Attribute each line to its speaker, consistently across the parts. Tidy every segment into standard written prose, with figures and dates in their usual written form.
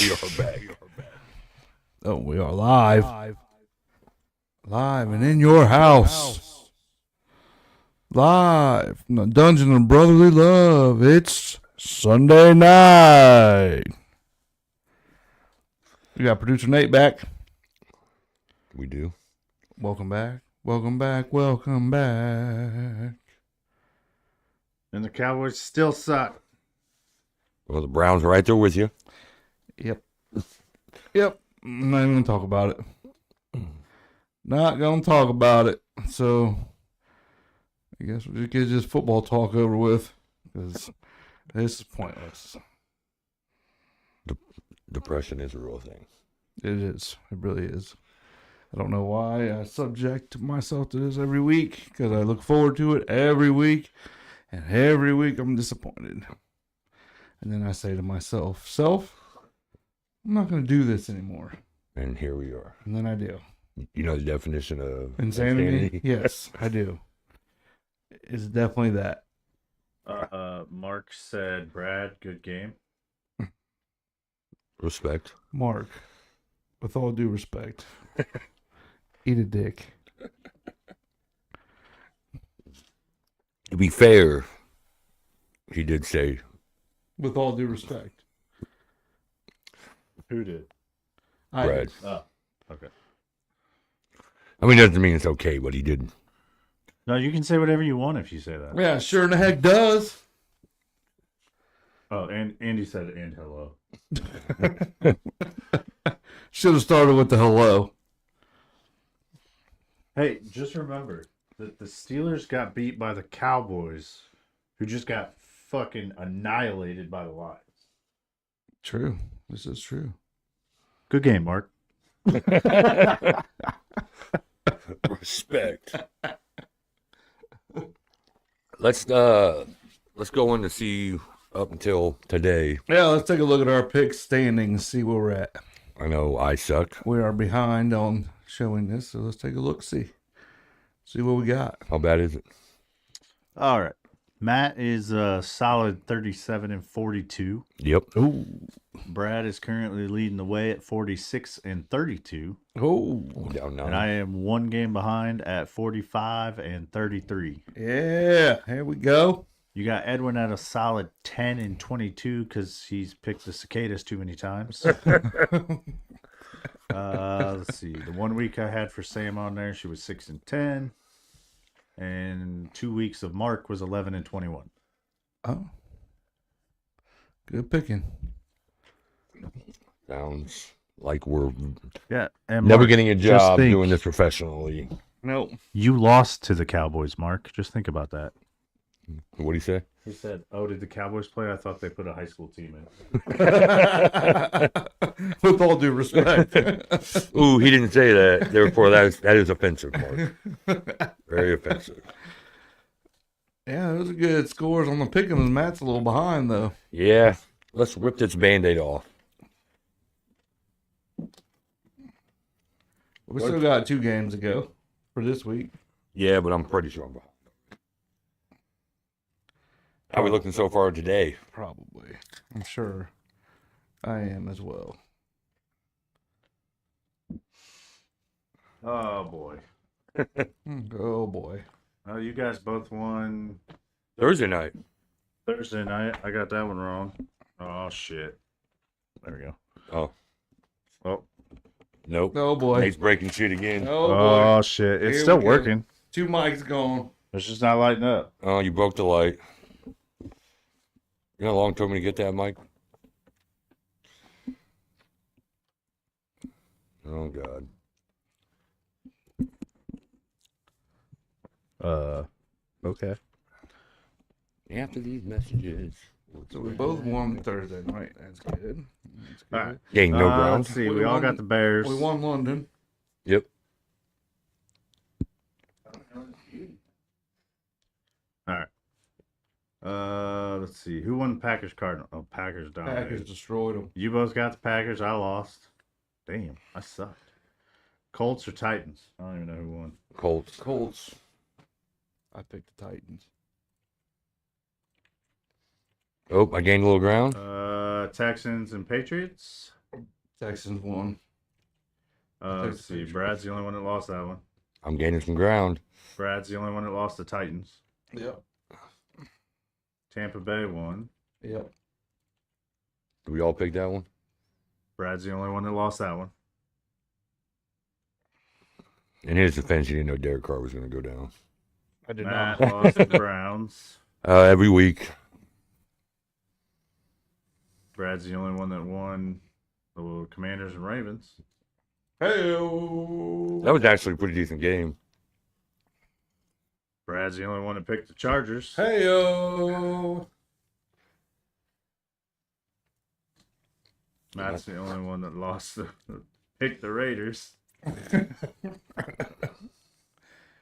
Speaker 1: We are back.
Speaker 2: Oh, we are live. Live and in your house. Live in the Dungeon of Brotherly Love. It's Sunday night. We got producer Nate back.
Speaker 1: We do.
Speaker 2: Welcome back. Welcome back. Welcome back.
Speaker 3: And the Cowboys still suck.
Speaker 1: Well, the Browns are right there with you.
Speaker 2: Yep. I'm not even going to talk about it. Not going to talk about it. So, I guess we just get this football talk over with. Because this is pointless.
Speaker 1: Depression is a real thing.
Speaker 2: It is. It really is. I don't know why I subject myself to this every week. Because I look forward to it every week. And every week I'm disappointed. And then I say to myself, I'm not going to do this anymore.
Speaker 1: And here we are.
Speaker 2: And then I do.
Speaker 1: You know the definition of
Speaker 2: Insanity? Yes, I do. It's definitely that.
Speaker 3: Mark said, Brad, good game.
Speaker 1: Respect.
Speaker 2: Mark, with all due respect, eat a dick.
Speaker 1: To be fair, he did say.
Speaker 2: With all due respect.
Speaker 3: Who did?
Speaker 1: Brad.
Speaker 3: Oh, okay.
Speaker 1: I mean, it doesn't mean it's okay, but he did.
Speaker 3: No, you can say whatever you want if you say that.
Speaker 2: Yeah, sure in the heck does.
Speaker 3: Oh, and Andy said, and hello.
Speaker 2: Should have started with the hello.
Speaker 3: Hey, just remember that the Steelers got beat by the Cowboys, who just got fucking annihilated by the Lions.
Speaker 2: True. This is true.
Speaker 3: Good game, Mark.
Speaker 1: Respect. Let's go in to see up until today.
Speaker 2: Yeah, let's take a look at our pick standings, see where we're at.
Speaker 1: I know I suck.
Speaker 2: We are behind on showing this, so let's take a look, see what we got.
Speaker 1: How bad is it?
Speaker 3: All right. Matt is a solid 37-42.
Speaker 1: Yep.
Speaker 2: Ooh.
Speaker 3: Brad is currently leading the way at 46-32.
Speaker 2: Oh.
Speaker 1: Down
Speaker 3: And
Speaker 1: 9.
Speaker 3: I am one game behind at 45-33.
Speaker 2: Yeah, here we go.
Speaker 3: You got Edwin at a solid 10-22 because he's picked the cicadas too many times. Let's see. The 1 week I had for Sam on there, she was 6-10. And 2 weeks of Mark was 11-21.
Speaker 2: Oh. Good picking.
Speaker 1: Sounds like we're
Speaker 3: Yeah. And
Speaker 1: never
Speaker 3: Mark,
Speaker 1: getting a
Speaker 3: just
Speaker 1: job
Speaker 3: think,
Speaker 1: doing this professionally.
Speaker 2: Nope.
Speaker 3: You lost to the Cowboys, Mark. Just think about that.
Speaker 1: What do you say?
Speaker 3: He said, "Oh, did the Cowboys play? I thought they put a high school team in."
Speaker 2: With all due respect.
Speaker 1: Ooh, he didn't say that. Therefore, that is offensive, Mark. Very offensive.
Speaker 2: Yeah, those are good scores on the pick'ems. Matt's a little behind, though.
Speaker 1: Yeah. Let's rip this Band-Aid off.
Speaker 2: We still got 2 games to go for this week.
Speaker 1: Yeah, but I'm pretty sure I'm behind. How are we looking so far today?
Speaker 2: Probably. I'm sure I am as well.
Speaker 3: Oh boy.
Speaker 2: Oh, boy.
Speaker 3: Oh, you guys both won
Speaker 1: Thursday night.
Speaker 3: Thursday night. I got that one wrong. Oh shit. There we go.
Speaker 1: Oh.
Speaker 3: Oh.
Speaker 1: Nope.
Speaker 2: Oh, boy.
Speaker 1: Nate's breaking shit again.
Speaker 2: Oh, boy.
Speaker 3: Oh shit. It's
Speaker 2: Here
Speaker 3: still
Speaker 2: we go.
Speaker 3: working.
Speaker 2: 2 mics gone.
Speaker 3: It's just not lighting up.
Speaker 1: Oh, you broke the light. You know how long it took me to get that, Mike? Oh, God.
Speaker 3: Okay.
Speaker 1: After these messages.
Speaker 2: So we both won Thursday night. That's good. That's good.
Speaker 3: All right.
Speaker 1: Dang, no grounds.
Speaker 3: Let's see.
Speaker 2: We
Speaker 3: We all
Speaker 2: won-
Speaker 3: got the Bears.
Speaker 2: We won London.
Speaker 1: Yep.
Speaker 3: All right. Let's see. Who won Packers Cardinal? Oh, Packers dominated.
Speaker 2: Packers destroyed them.
Speaker 3: You both got the Packers. I lost. Damn, I sucked. Colts or Titans? I don't even know who won.
Speaker 1: Colts.
Speaker 2: Colts. I picked the Titans.
Speaker 1: Oh, I gained a little ground.
Speaker 3: Texans and Patriots.
Speaker 2: Texans won.
Speaker 3: Let's see. Brad's the only one that lost that one.
Speaker 1: I'm gaining some ground.
Speaker 3: Brad's the only one that lost the Titans.
Speaker 2: Yep.
Speaker 3: Tampa Bay won.
Speaker 2: Yep.
Speaker 1: We all picked that one.
Speaker 3: Brad's the only one that lost that one.
Speaker 1: In his defense, he didn't know Derek Carr was going to go down.
Speaker 2: I did
Speaker 3: Matt
Speaker 2: not.
Speaker 3: lost the Browns.
Speaker 1: Every week.
Speaker 3: Brad's the only one that won the Commanders and Ravens.
Speaker 2: Hey.
Speaker 1: That was actually a pretty decent game.
Speaker 3: Brad's the only one that picked the Chargers.
Speaker 2: Hey.
Speaker 3: Matt's the only one that lost picked the Raiders.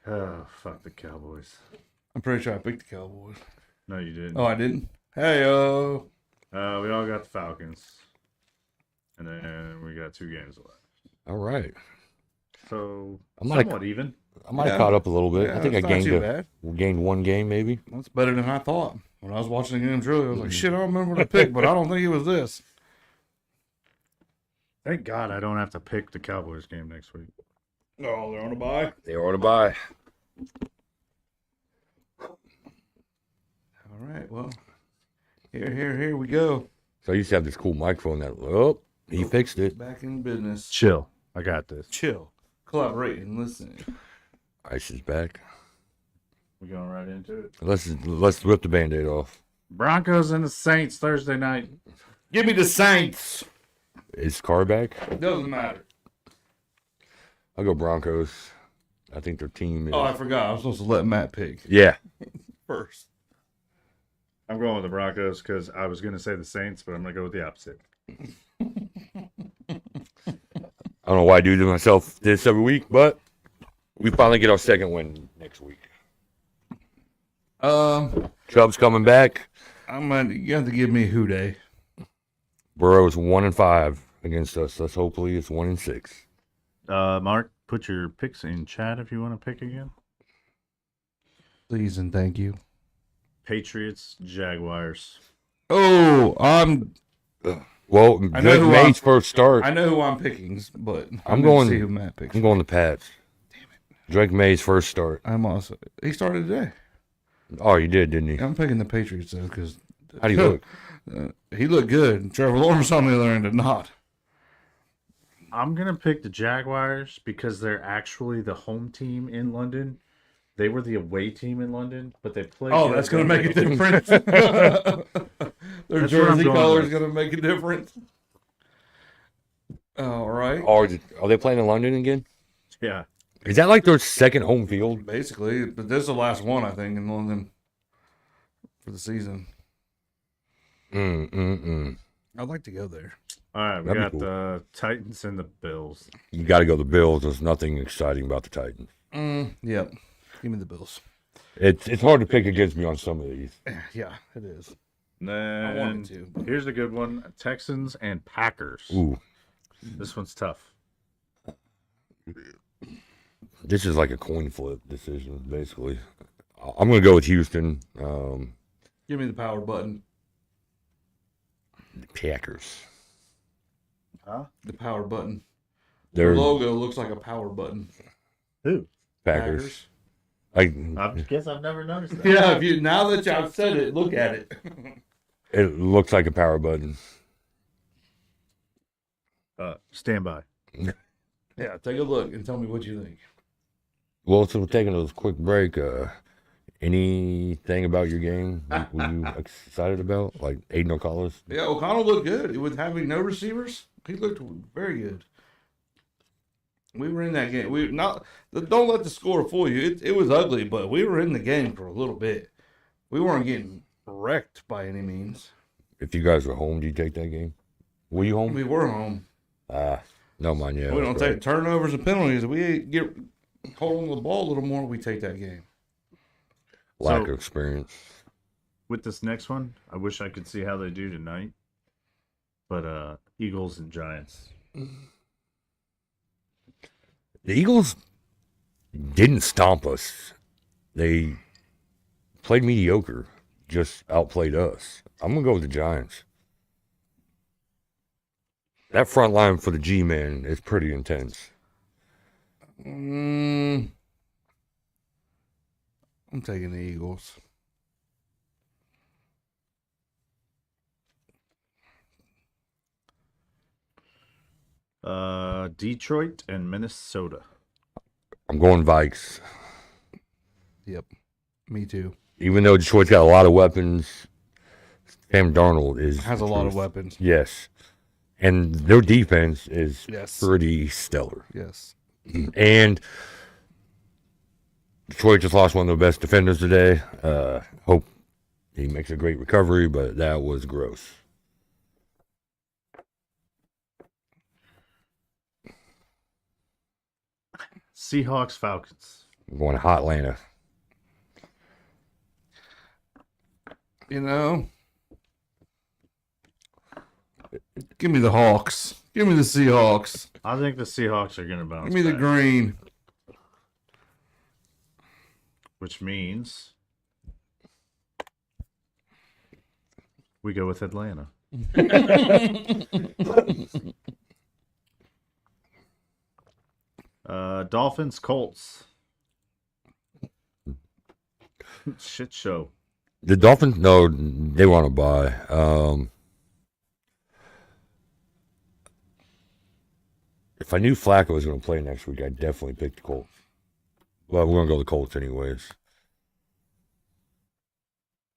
Speaker 3: Oh, fuck the Cowboys.
Speaker 2: I'm pretty sure I picked the Cowboys.
Speaker 3: No, you didn't.
Speaker 2: Oh, I didn't? Hey.
Speaker 3: We all got the Falcons. And then we got 2 games left.
Speaker 1: All right.
Speaker 3: So,
Speaker 1: I might have-
Speaker 3: somewhat even.
Speaker 1: I might have caught up a little bit.
Speaker 2: Yeah,
Speaker 1: I think I
Speaker 2: that's not too
Speaker 1: gained
Speaker 2: bad.
Speaker 1: gained one game, maybe.
Speaker 2: That's better than I thought. When I was watching the games earlier, I was like, shit, I don't remember what I picked, but I don't think it was this.
Speaker 3: Thank God I don't have to pick the Cowboys game next week.
Speaker 2: Oh, they're on a bye.
Speaker 1: They ought to buy.
Speaker 2: All right, well, here we go.
Speaker 1: So I used to have this cool microphone that, he fixed it.
Speaker 2: Back in business.
Speaker 3: Chill. I got this.
Speaker 2: Chill. Collaborating, listening.
Speaker 1: Ice is back.
Speaker 3: We're going right into it.
Speaker 1: Let's rip the Band-Aid off.
Speaker 3: Broncos and the Saints Thursday night.
Speaker 2: Give me the Saints.
Speaker 1: Is Carr back?
Speaker 2: Doesn't matter.
Speaker 1: I'll go Broncos. I think their team is.
Speaker 2: Oh, I forgot. I was supposed to let Matt pick
Speaker 1: Yeah.
Speaker 2: first.
Speaker 3: I'm going with the Broncos because I was going to say the Saints, but I'm going to go with the opposite.
Speaker 1: I don't know why I do to myself this every week, but we finally get our second win next week. Chubb's coming back.
Speaker 2: You have to give me Who Day.
Speaker 1: Burrow's 1-5 against us. Let's hopefully it's 1-6.
Speaker 3: Mark, put your picks in chat if you want to pick again.
Speaker 2: Please and thank you.
Speaker 3: Patriots, Jaguars.
Speaker 2: Oh,
Speaker 1: Well,
Speaker 2: I know
Speaker 1: Drake
Speaker 2: who
Speaker 1: May's first start.
Speaker 2: I know who I'm picking, but
Speaker 1: I'm
Speaker 2: going
Speaker 1: going-
Speaker 2: to see who Matt picks.
Speaker 1: I'm going the Pats. Damn it. Drake May's first start.
Speaker 2: I'm also. He started today.
Speaker 1: Oh, you did, didn't he?
Speaker 2: I'm picking the Patriots though because
Speaker 1: How do you look?
Speaker 2: he looked good. Trevor Lawrence on the other end did not.
Speaker 3: I'm going to pick the Jaguars because they're actually the home team in London. They were the away team in London, but they played.
Speaker 2: Oh, that's going to make a difference. Their
Speaker 3: That's what I'm
Speaker 2: jersey
Speaker 3: going
Speaker 2: color
Speaker 3: with.
Speaker 2: is going to make a difference. All right.
Speaker 1: Are they playing in London again?
Speaker 3: Yeah.
Speaker 1: Is that like their second home field?
Speaker 2: Basically, but this is the last one I think in London for the season. I'd like to go there.
Speaker 3: All right, we
Speaker 1: That'd
Speaker 3: got
Speaker 1: be cool.
Speaker 3: the Titans and the Bills.
Speaker 1: You got to go the Bills. There's nothing exciting about the Titans.
Speaker 2: Yep. Give me the Bills.
Speaker 1: It's hard to pick against me on some of these.
Speaker 2: Yeah, it is.
Speaker 3: Then
Speaker 2: I wanted to. But...
Speaker 3: here's a good one: Texans and Packers.
Speaker 1: Ooh,
Speaker 3: This one's tough.
Speaker 1: this is like a coin flip decision, basically. I'm going to go with Houston.
Speaker 2: Give me the power button.
Speaker 1: The Packers.
Speaker 3: Huh?
Speaker 2: The power button.
Speaker 1: Their
Speaker 2: Their logo looks like a power button.
Speaker 3: Who?
Speaker 1: Packers.
Speaker 3: I guess I've never noticed that.
Speaker 2: Yeah, if you now that I've said it, look at it.
Speaker 1: It looks like a power button.
Speaker 3: Stand by.
Speaker 2: Yeah, take a look and tell me what you think.
Speaker 1: Well, so we're taking a quick break. Anything about your game were you excited about? Like Aiden O'Connell's?
Speaker 2: Yeah, O'Connell looked good. With having no receivers, he looked very good. We were in that game. Don't let the score fool you. It was ugly, but we were in the game for a little bit. We weren't getting wrecked by any means.
Speaker 1: If you guys were home, do you take that game? Were you home?
Speaker 2: We were home.
Speaker 1: No, mine, yeah.
Speaker 2: We don't
Speaker 1: that's right.
Speaker 2: take turnovers and penalties. If we get hold on the ball a little more, we take that game.
Speaker 1: Lack
Speaker 3: So-
Speaker 1: of experience.
Speaker 3: With this next one, I wish I could see how they do tonight. But Eagles and Giants.
Speaker 1: The Eagles didn't stomp us. They played mediocre, just outplayed us. I'm going to go with the Giants. That front line for the G-men is pretty intense.
Speaker 2: I'm taking the Eagles.
Speaker 3: Detroit and Minnesota.
Speaker 1: I'm going Vikes.
Speaker 2: Yep. Me too.
Speaker 1: Even though Detroit's got a lot of weapons, Sam Darnold
Speaker 2: Has a lot of weapons.
Speaker 1: Yes. And their defense is
Speaker 2: Yes.
Speaker 1: pretty stellar.
Speaker 2: Yes.
Speaker 1: And Detroit just lost one of their best defenders today. Hope he makes a great recovery, but that was gross.
Speaker 3: Seahawks, Falcons.
Speaker 1: I'm going to Hotlanta.
Speaker 2: You know, give me the Hawks. Give me the Seahawks.
Speaker 3: I think the Seahawks are going to bounce
Speaker 2: Give me the
Speaker 3: back,
Speaker 2: green.
Speaker 3: which means we go with Atlanta. Dolphins, Colts. Shit show.
Speaker 1: The Dolphins, no, they want to buy. If I knew Flacco was going to play next week, I'd definitely pick the Colts. Well, we're going to go the Colts anyways.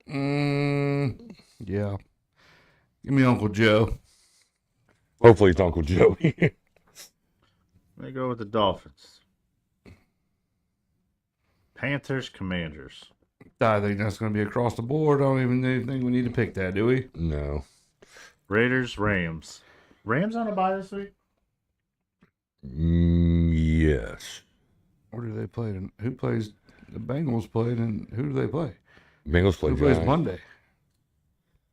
Speaker 2: Yeah. Give me Uncle Joe.
Speaker 1: Hopefully it's Uncle Joey.
Speaker 3: They go with the Dolphins. Panthers, Commanders.
Speaker 2: I think that's going to be across the board. I don't even think we need to pick that, do we?
Speaker 1: No.
Speaker 3: Raiders, Rams. Rams on a bye this week?
Speaker 1: Yes.
Speaker 2: Where do they play? Who plays? The Bengals played, and who do they play?
Speaker 1: Bengals play
Speaker 2: Who plays
Speaker 1: Giants.
Speaker 2: Monday?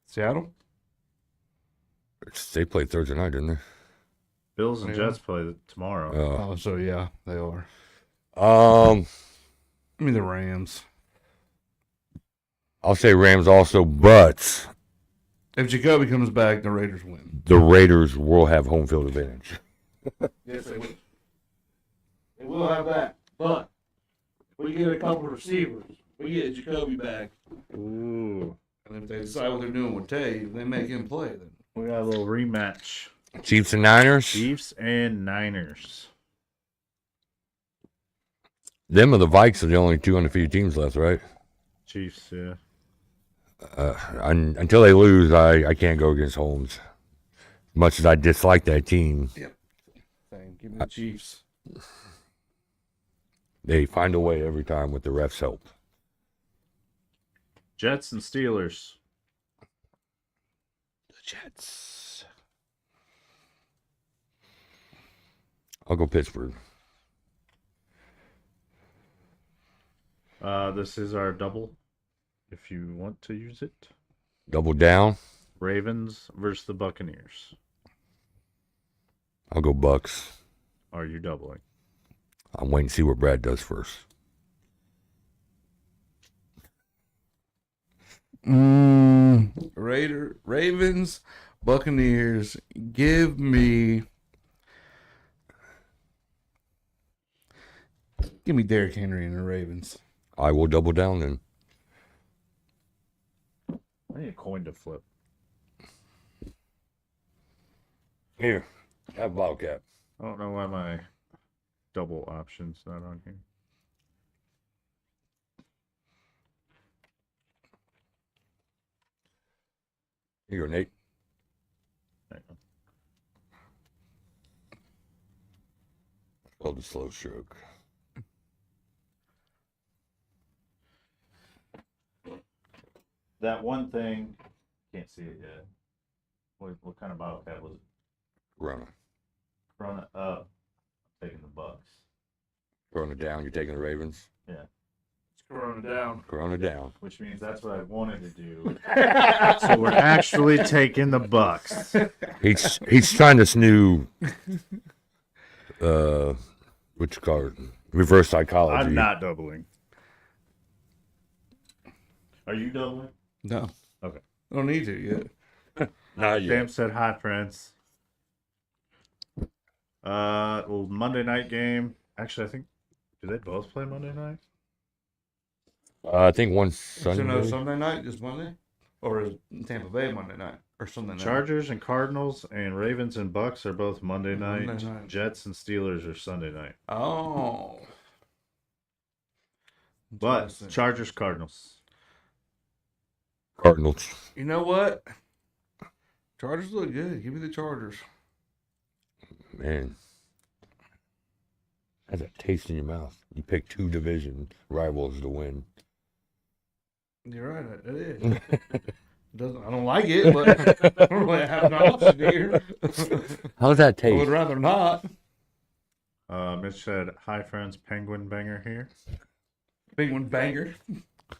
Speaker 2: Seattle?
Speaker 1: They played Thursday night, didn't they?
Speaker 3: Bills and
Speaker 2: Yeah.
Speaker 3: Jets play tomorrow.
Speaker 2: Oh, so yeah, they are.
Speaker 1: Um,
Speaker 2: Give me the Rams.
Speaker 1: I'll say Rams also, but
Speaker 2: If Jacoby comes back, the Raiders win.
Speaker 1: the Raiders will have home field advantage.
Speaker 2: Yes, they will. They will have that, but if we get a couple of receivers, we get Jacoby back,
Speaker 3: Ooh.
Speaker 2: and if they decide what they're doing with Tay, they make him play. Then
Speaker 3: We got a little rematch.
Speaker 1: Chiefs and Niners.
Speaker 3: Chiefs and Niners.
Speaker 1: Them or the Vikes are the only two undefeated teams left, right?
Speaker 3: Chiefs, yeah.
Speaker 1: Until they lose, I can't go against Holmes. As much as I dislike that team,
Speaker 2: same. Give me the Chiefs.
Speaker 1: they find a way every time with the refs' help.
Speaker 3: Jets and Steelers.
Speaker 2: The Jets.
Speaker 1: I'll go Pittsburgh.
Speaker 3: This is our double, if you want to use it.
Speaker 1: Double down.
Speaker 3: Ravens versus the Buccaneers.
Speaker 1: I'll go Bucks.
Speaker 3: Are you doubling?
Speaker 1: I'm waiting to see what Brad does first.
Speaker 2: Ravens, Buccaneers. Give me Derrick Henry and the Ravens.
Speaker 1: I will double down then.
Speaker 3: I need a coin to flip.
Speaker 1: Here, have a bottle cap.
Speaker 3: I don't know why my double option's not on here.
Speaker 1: Here you go, Nate.
Speaker 3: Hang on.
Speaker 1: Called the slow stroke.
Speaker 3: That one thing, can't see it yet. What kind of bottle cap was it?
Speaker 1: Corona.
Speaker 3: Run it up. Taking the Bucks.
Speaker 1: Corona down. You're taking the Ravens.
Speaker 3: Yeah.
Speaker 2: Corona down.
Speaker 1: Corona down.
Speaker 3: Which means that's what I wanted to do. So we're actually taking the Bucks.
Speaker 1: He's trying this new what you call it? Reverse psychology.
Speaker 3: I'm not doubling. Are you doubling?
Speaker 2: No.
Speaker 3: Okay.
Speaker 2: I don't need to yet.
Speaker 1: Not yet.
Speaker 3: Sam said hi, friends. Well, Monday night game. Actually, I think do they both play Monday night?
Speaker 1: I think one
Speaker 2: So no
Speaker 1: Sunday.
Speaker 2: Sunday night, just Monday, or is Tampa Bay Monday night or Sunday night?
Speaker 3: Chargers and Cardinals and Ravens and Bucks are both Monday night.
Speaker 2: Monday night.
Speaker 3: Jets and Steelers are Sunday night.
Speaker 2: Oh,
Speaker 3: But
Speaker 2: interesting.
Speaker 3: Chargers Cardinals.
Speaker 1: Cardinals.
Speaker 2: You know what? Chargers look good. Give me the Chargers.
Speaker 1: Man. Has a taste in your mouth. You pick two division rivals to win.
Speaker 2: You're right. It is. Doesn't I don't like it, but I don't really have an option here.
Speaker 1: How's that
Speaker 2: I would
Speaker 1: taste?
Speaker 2: rather not.
Speaker 3: Mitch said, "Hi friends, Penguin Banger here."
Speaker 2: Penguin banger.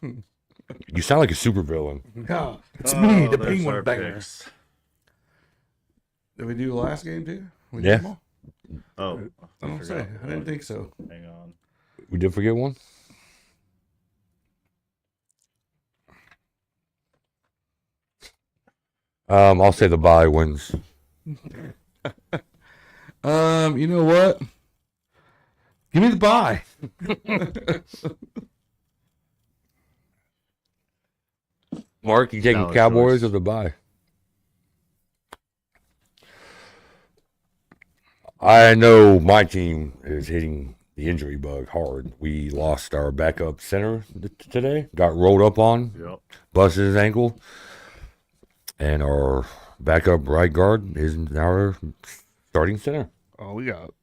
Speaker 1: You sound like a supervillain.
Speaker 2: Yeah, it's me, the
Speaker 3: there's
Speaker 2: Penguin
Speaker 3: our
Speaker 2: banger.
Speaker 3: picks.
Speaker 2: Did we do the last game too? We
Speaker 1: Yeah.
Speaker 2: did them all?
Speaker 3: Oh,
Speaker 2: I don't say. I didn't think so.
Speaker 3: Hang on.
Speaker 1: We did forget one? I'll say the bye wins.
Speaker 2: You know what? Give me the bye.
Speaker 1: Mark, you taking
Speaker 3: Solid
Speaker 1: Cowboys
Speaker 3: choice.
Speaker 1: or the bye? I know my team is hitting the injury bug hard. We lost our backup center today, got rolled up on,
Speaker 3: Yep.
Speaker 1: busted his ankle, and our backup right guard is our starting center.
Speaker 2: Oh, we got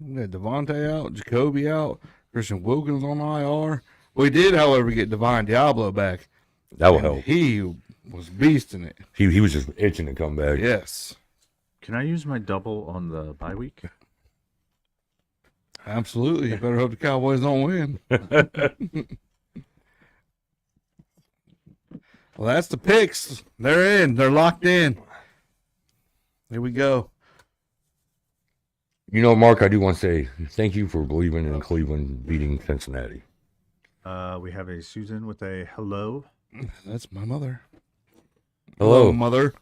Speaker 2: Devontae out, Jacoby out, Christian Wilkins on IR. We did, however, get Divine Diablo back.
Speaker 1: That will
Speaker 2: And
Speaker 1: help.
Speaker 2: he was beasting it.
Speaker 1: He was just itching to come back.
Speaker 2: Yes,
Speaker 3: Can I use my double on the bye week?
Speaker 2: absolutely. You better hope the Cowboys don't win. Well, that's the picks. They're in. They're locked in. Here we go.
Speaker 1: You know, Mark, I do want to say thank you for believing in Cleveland beating Cincinnati.
Speaker 3: We have a Susan with a hello.
Speaker 2: That's my mother.
Speaker 1: Hello.
Speaker 2: Mother.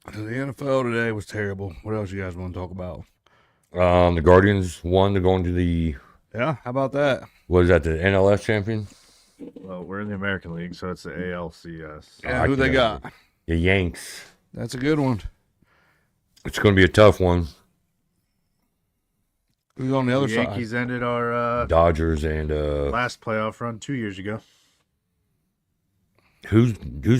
Speaker 2: The NFL today was terrible. What else you guys want to talk about?
Speaker 1: The Guardians won to go into the,
Speaker 2: Yeah, how about that?
Speaker 1: what is that, the NLS champion?
Speaker 3: Well, we're in the American League, so it's the ALCS.
Speaker 2: Yeah,
Speaker 1: I
Speaker 2: who they
Speaker 1: can't-
Speaker 2: got?
Speaker 1: The Yanks.
Speaker 2: That's a good one.
Speaker 1: It's going to be a tough one.
Speaker 2: Who's on the other
Speaker 3: The
Speaker 2: side?
Speaker 3: Yankees ended our
Speaker 1: Dodgers and
Speaker 3: last playoff run 2 years ago.
Speaker 1: who's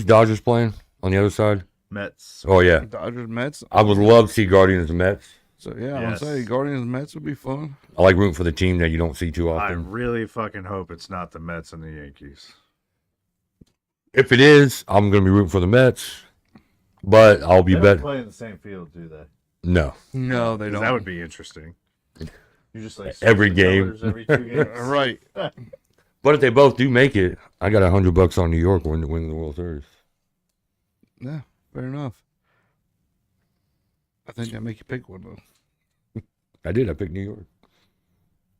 Speaker 1: Dodgers playing on the other side?
Speaker 3: Mets.
Speaker 1: Oh yeah,
Speaker 2: Dodgers, Mets.
Speaker 1: I would love to see Guardians and Mets.
Speaker 2: So yeah,
Speaker 3: Yes.
Speaker 2: I'll say Guardians, Mets would be fun.
Speaker 1: I like rooting for the team that you don't see too
Speaker 3: I
Speaker 1: often.
Speaker 3: really fucking hope it's not the Mets and the Yankees.
Speaker 1: If it is, I'm going to be rooting for the Mets. But I'll be
Speaker 3: They don't
Speaker 1: bet.
Speaker 3: play in the same field, do they?
Speaker 1: No,
Speaker 2: No, they
Speaker 3: 'Cause
Speaker 2: don't.
Speaker 3: that would be interesting. You just like
Speaker 1: Every
Speaker 3: switch the
Speaker 1: game.
Speaker 3: colors every 2 games.
Speaker 2: Right.
Speaker 1: but if they both do make it, I got $100 on New York winning the World Series.
Speaker 2: Yeah, fair enough. I think that make you pick one though.
Speaker 1: I did. I picked New York.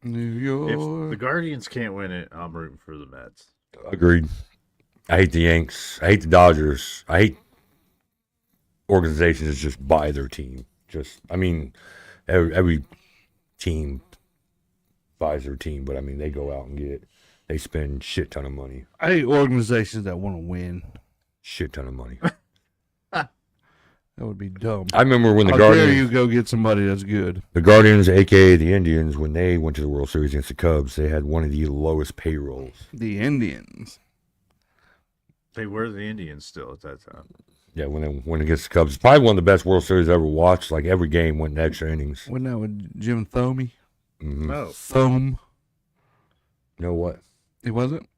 Speaker 2: New
Speaker 3: If
Speaker 2: York.
Speaker 3: the Guardians can't win it, I'm rooting for the Mets.
Speaker 1: Agreed. I hate the Yanks. I hate the Dodgers. I hate organizations that just buy their team. I mean, every team buys their team, but I mean, they go out and they spend shit ton of money.
Speaker 2: I hate organizations that want to win.
Speaker 1: Shit ton of money.
Speaker 2: That would be dumb.
Speaker 1: I remember when the
Speaker 2: How dare
Speaker 1: Guardians,
Speaker 2: you go get somebody that's good?
Speaker 1: aka the Indians, when they went to the World Series against the Cubs, they had one of the lowest payrolls.
Speaker 2: The Indians.
Speaker 3: They were the Indians still at that time.
Speaker 1: Yeah, when they went against the Cubs, it's probably one of the best World Series I ever watched. Like every game went in extra innings.
Speaker 2: Wasn't that with Jim Thome?
Speaker 1: Mm-hmm.
Speaker 3: No,
Speaker 2: Thome.
Speaker 1: You know what?
Speaker 2: It wasn't?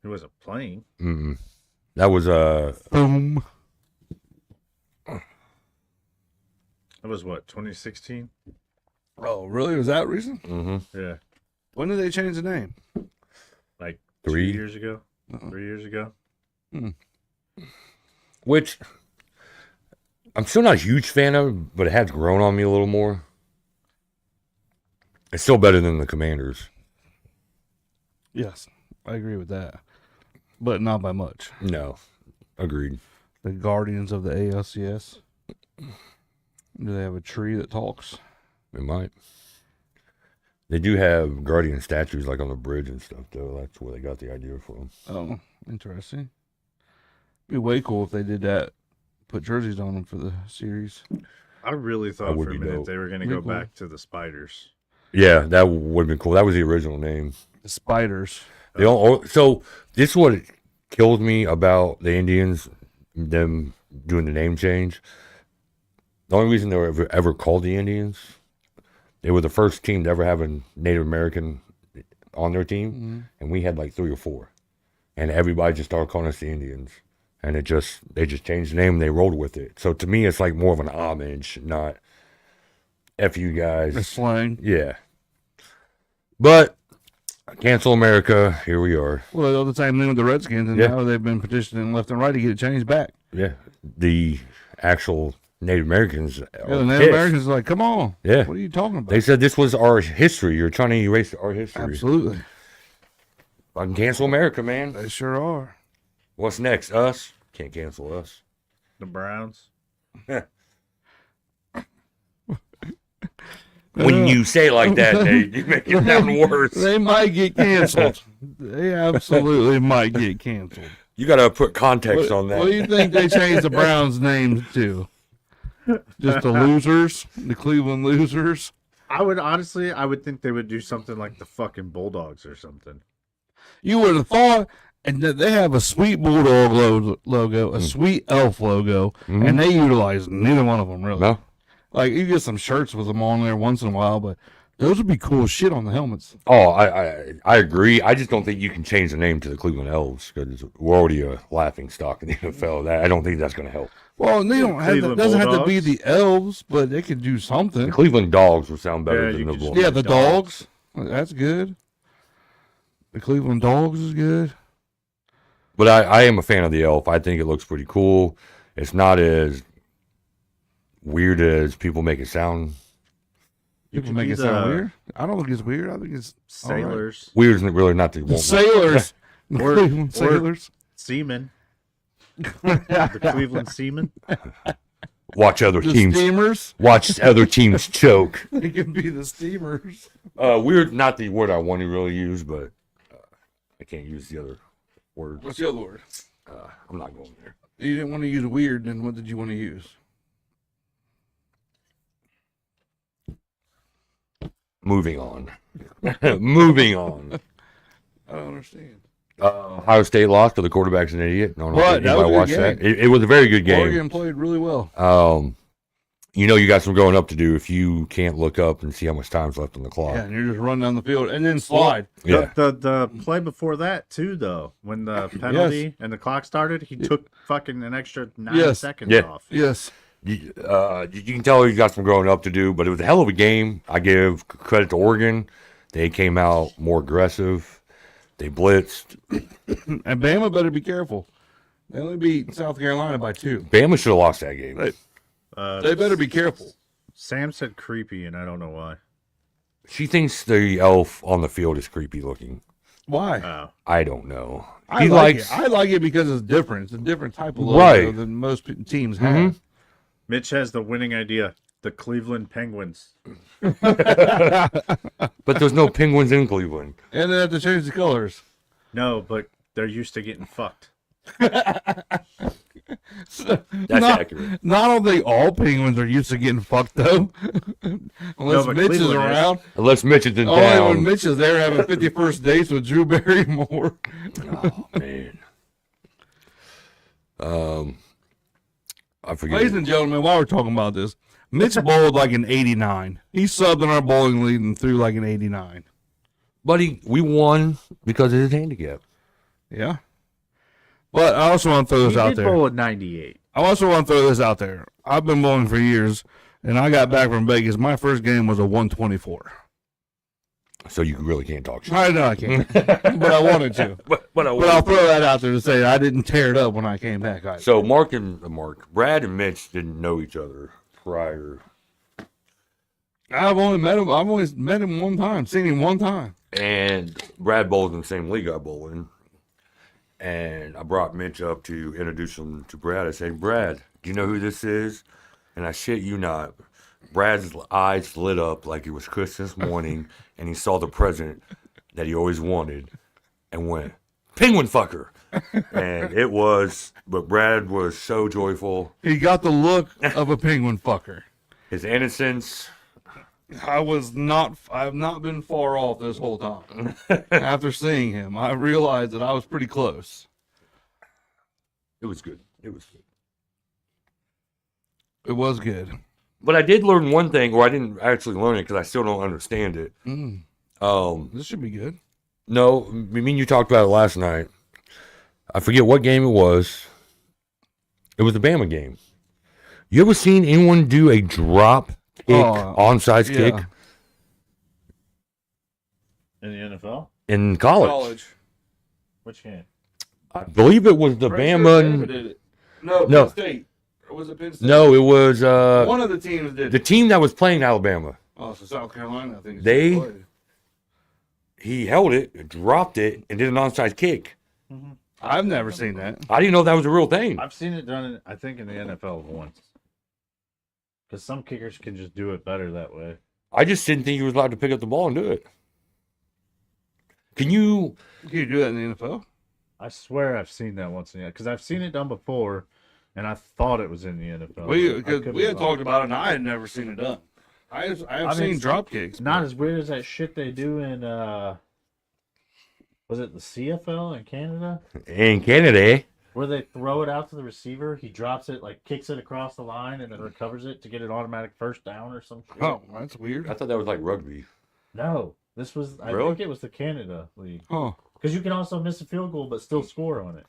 Speaker 3: he wasn't playing.
Speaker 1: Mm-mm. That was
Speaker 2: Thome.
Speaker 3: That was what, 2016?
Speaker 2: Oh, really? Was that recent?
Speaker 1: mm-hmm.
Speaker 3: Yeah,
Speaker 2: When did they change the name?
Speaker 3: like
Speaker 1: 3
Speaker 3: 2 years ago,
Speaker 2: Uh-uh.
Speaker 3: 3 years ago.
Speaker 1: Which I'm still not a huge fan of, but it has grown on me a little more. It's still better than the Commanders.
Speaker 2: Yes, I agree with that. But not by much.
Speaker 1: No, Agreed.
Speaker 2: The Guardians of the ALCS. Do they have a tree that talks?
Speaker 1: It might. They do have guardian statues like on the bridge and stuff, though. That's where they got the idea from.
Speaker 2: Oh, interesting. Be way cool if they did that. Put jerseys on them for the series.
Speaker 3: I really
Speaker 1: That
Speaker 3: thought
Speaker 1: would
Speaker 3: for a
Speaker 1: be
Speaker 3: minute
Speaker 1: dope.
Speaker 3: they were going to
Speaker 2: Be
Speaker 3: go
Speaker 2: cool.
Speaker 3: back to the Spiders.
Speaker 1: Yeah, that would have been cool. That was the original name.
Speaker 2: The Spiders.
Speaker 1: They all, so this is what kills me about the Indians, them doing the name change. The only reason they were ever called the Indians, they were the first team to ever have a Native American on their team, and we had like 3 or 4, and everybody just started calling us the Indians, and they just changed the name and they rolled with it. So to me, it's like more of an homage, not F you guys.
Speaker 2: The slang.
Speaker 1: Yeah, but cancel America. Here we are.
Speaker 2: Well, they're the same thing with the Redskins, and
Speaker 1: Yeah.
Speaker 2: now they've been petitioning left and right to get it changed back.
Speaker 1: Yeah, the actual Native Americans.
Speaker 2: Yeah,
Speaker 1: are
Speaker 2: the Native
Speaker 1: pissed.
Speaker 2: Americans are like, come on.
Speaker 1: Yeah.
Speaker 2: What are you talking about?
Speaker 1: They said this was our history. You're trying to erase our history.
Speaker 2: Absolutely.
Speaker 1: Fucking cancel America, man.
Speaker 2: They sure are.
Speaker 1: What's next? Us? Can't cancel us.
Speaker 3: The Browns.
Speaker 1: When you say it like that, Nate, you make it sound worse.
Speaker 2: They might get canceled. They absolutely might get canceled.
Speaker 1: You got to put context on that.
Speaker 2: What do you think they changed the Browns' names to? Just the losers? The Cleveland losers?
Speaker 3: I would think they would do something like the fucking Bulldogs or something.
Speaker 2: You would have thought, and that they have a sweet Bulldog logo, a sweet Elf logo, and they utilize neither one of them, really.
Speaker 1: No?
Speaker 2: Like, you get some shirts with them on there once in a while, but those would be cool as shit on the helmets.
Speaker 1: Oh, I agree. I just don't think you can change the name to the Cleveland Elves because we're already a laughing stock in the NFL. I don't think that's going to help.
Speaker 2: Well, they don't have
Speaker 3: Cleveland
Speaker 2: doesn't have to be
Speaker 3: Bulldogs?
Speaker 2: the Elves, but they could do
Speaker 1: The
Speaker 2: something.
Speaker 1: Cleveland Dogs would sound better
Speaker 3: Yeah, you
Speaker 1: than the
Speaker 3: could just-
Speaker 1: Bulls.
Speaker 2: Yeah, the
Speaker 3: Dogs.
Speaker 2: Dogs. That's good. The Cleveland Dogs is good.
Speaker 1: But I am a fan of the elf. I think it looks pretty cool. It's not as weird as people make it sound.
Speaker 3: You
Speaker 2: People
Speaker 3: could
Speaker 2: make
Speaker 3: be
Speaker 2: it sound
Speaker 3: the
Speaker 2: weird. I don't think it's weird. I think it's all right.
Speaker 3: Sailors,
Speaker 1: Weird isn't really not the
Speaker 2: The Sailors. The
Speaker 3: Or-
Speaker 2: Cleveland
Speaker 3: or-
Speaker 2: Sailors.
Speaker 3: Seamen. The Cleveland Seamen.
Speaker 1: Watch other
Speaker 2: The
Speaker 1: teams.
Speaker 2: Steamers.
Speaker 1: Watch other teams choke.
Speaker 2: They can be the Steamers.
Speaker 1: Weird, not the word I want to really use, but I can't use the other word.
Speaker 2: What's the other word?
Speaker 1: I'm not going there.
Speaker 2: You didn't want to use weird, then what did you want to use?
Speaker 1: Moving on. Moving on.
Speaker 2: I don't understand.
Speaker 1: Ohio State lost to the quarterback's an idiot. No,
Speaker 2: What? That was a good
Speaker 1: watched
Speaker 2: game.
Speaker 1: that. It was a very good game.
Speaker 2: Oregon played really well.
Speaker 1: You know you got some growing up to do if you can't look up and see how much time's left on the clock.
Speaker 2: Yeah, and you're just running down the field and then slide.
Speaker 1: Yeah.
Speaker 3: The play before that too, though, when the penalty and the clock started, he took fucking an extra 9
Speaker 2: Yes.
Speaker 3: seconds
Speaker 1: Yeah.
Speaker 3: off.
Speaker 2: Yes.
Speaker 1: You can tell he's got some growing up to do, but it was a hell of a game. I give credit to Oregon. They came out more aggressive. They blitzed.
Speaker 2: And Bama better be careful. They only beat South Carolina by 2.
Speaker 1: Bama should have lost that game.
Speaker 2: They better be careful.
Speaker 3: Sam said creepy, and I don't know why.
Speaker 1: She thinks the elf on the field is creepy looking.
Speaker 2: Why?
Speaker 3: Oh,
Speaker 1: I don't know.
Speaker 2: I
Speaker 1: He
Speaker 2: like
Speaker 1: likes.
Speaker 2: it. I like it because it's different. It's a different type of logo
Speaker 1: Right.
Speaker 2: than most teams have.
Speaker 3: Mitch has the winning idea. The Cleveland Penguins.
Speaker 1: But there's no penguins in Cleveland.
Speaker 2: And they have to change the colors.
Speaker 3: No, but they're used to getting fucked.
Speaker 1: That's accurate.
Speaker 2: I don't think all penguins are used to getting fucked though. Unless
Speaker 3: but
Speaker 2: Mitch is
Speaker 3: Cleveland is.
Speaker 2: around.
Speaker 1: Unless Mitch is in
Speaker 2: Only when
Speaker 1: town.
Speaker 2: Mitch is there having 51st dates with Drew Barrymore.
Speaker 1: Oh man. I forget.
Speaker 2: Ladies and gentlemen, while we're talking about this, Mitch bowled like an 89. He subbed in our bowling league and threw like an 89.
Speaker 1: Buddy, we won because of his handicap.
Speaker 2: Yeah. But I also want to throw this
Speaker 3: He
Speaker 2: out
Speaker 3: did
Speaker 2: there.
Speaker 3: bowl at 98.
Speaker 2: I also want to throw this out there. I've been bowling for years, and I got back from Vegas. My first game was a 124.
Speaker 1: So you really can't talk shit.
Speaker 2: I know I can't, but I wanted to.
Speaker 1: But
Speaker 2: I'll throw that out there to say I didn't tear it up when I came back.
Speaker 1: So Brad and Mitch didn't know each other prior.
Speaker 2: I've only met him. I've only met him one time, seen him one time.
Speaker 1: And Brad bowls in the same league I bowl in. And I brought Mitch up to introduce him to Brad. I said, Brad, do you know who this is? And I shit you not. Brad's eyes lit up like it was Christmas morning, and he saw the present that he always wanted and went, penguin fucker. And it was, but Brad was so joyful.
Speaker 2: He got the look of a penguin fucker.
Speaker 1: His innocence.
Speaker 2: I have not been far off this whole time. After seeing him, I realized that I was pretty close.
Speaker 1: It was good. It was good.
Speaker 2: It was good.
Speaker 1: But I did learn one thing, or I didn't actually learn it because I still don't understand it.
Speaker 2: This should be good.
Speaker 1: No, me and you talked about it last night. I forget what game it was. It was the Bama game. You ever seen anyone do a drop kick, onside kick
Speaker 3: In the NFL?
Speaker 1: in college?
Speaker 3: Which game?
Speaker 1: I believe it was the Bama.
Speaker 2: did it. No,
Speaker 1: No.
Speaker 2: Penn State. Or was it Penn State?
Speaker 1: No, it was
Speaker 2: One of the teams did
Speaker 1: the
Speaker 2: it.
Speaker 1: team that was playing Alabama.
Speaker 2: Oh, so South Carolina, I think. is
Speaker 1: They-
Speaker 2: who played.
Speaker 1: He held it, dropped it, and did an onside kick.
Speaker 2: I've never seen that.
Speaker 1: I didn't know that was a real thing.
Speaker 3: I've seen it done, I think, in the NFL once. Because some kickers can just do it better that way.
Speaker 1: I just didn't think he was allowed to pick up the ball and do it. Can you?
Speaker 2: Can you do that in the NFL?
Speaker 3: I swear I've seen that once in the because I've seen it done before, and I thought it was in the NFL.
Speaker 2: We
Speaker 3: I could
Speaker 2: we
Speaker 3: be
Speaker 2: had
Speaker 3: wrong.
Speaker 2: talked about it, and I had never seen it done. I have
Speaker 3: I
Speaker 2: seen
Speaker 3: mean,
Speaker 2: drop kicks.
Speaker 3: Not as weird as that shit they do in was it the CFL in Canada?
Speaker 1: In Canada,
Speaker 3: Where they throw it out to the receiver, he drops it, like kicks it across the line, and then recovers it to get an automatic first down or some shit.
Speaker 2: Oh, that's weird.
Speaker 1: I thought that was like rugby.
Speaker 3: No, this was. I
Speaker 1: Really?
Speaker 3: think it was the Canada league
Speaker 2: Huh.
Speaker 3: because you can also miss a field goal but still score on it.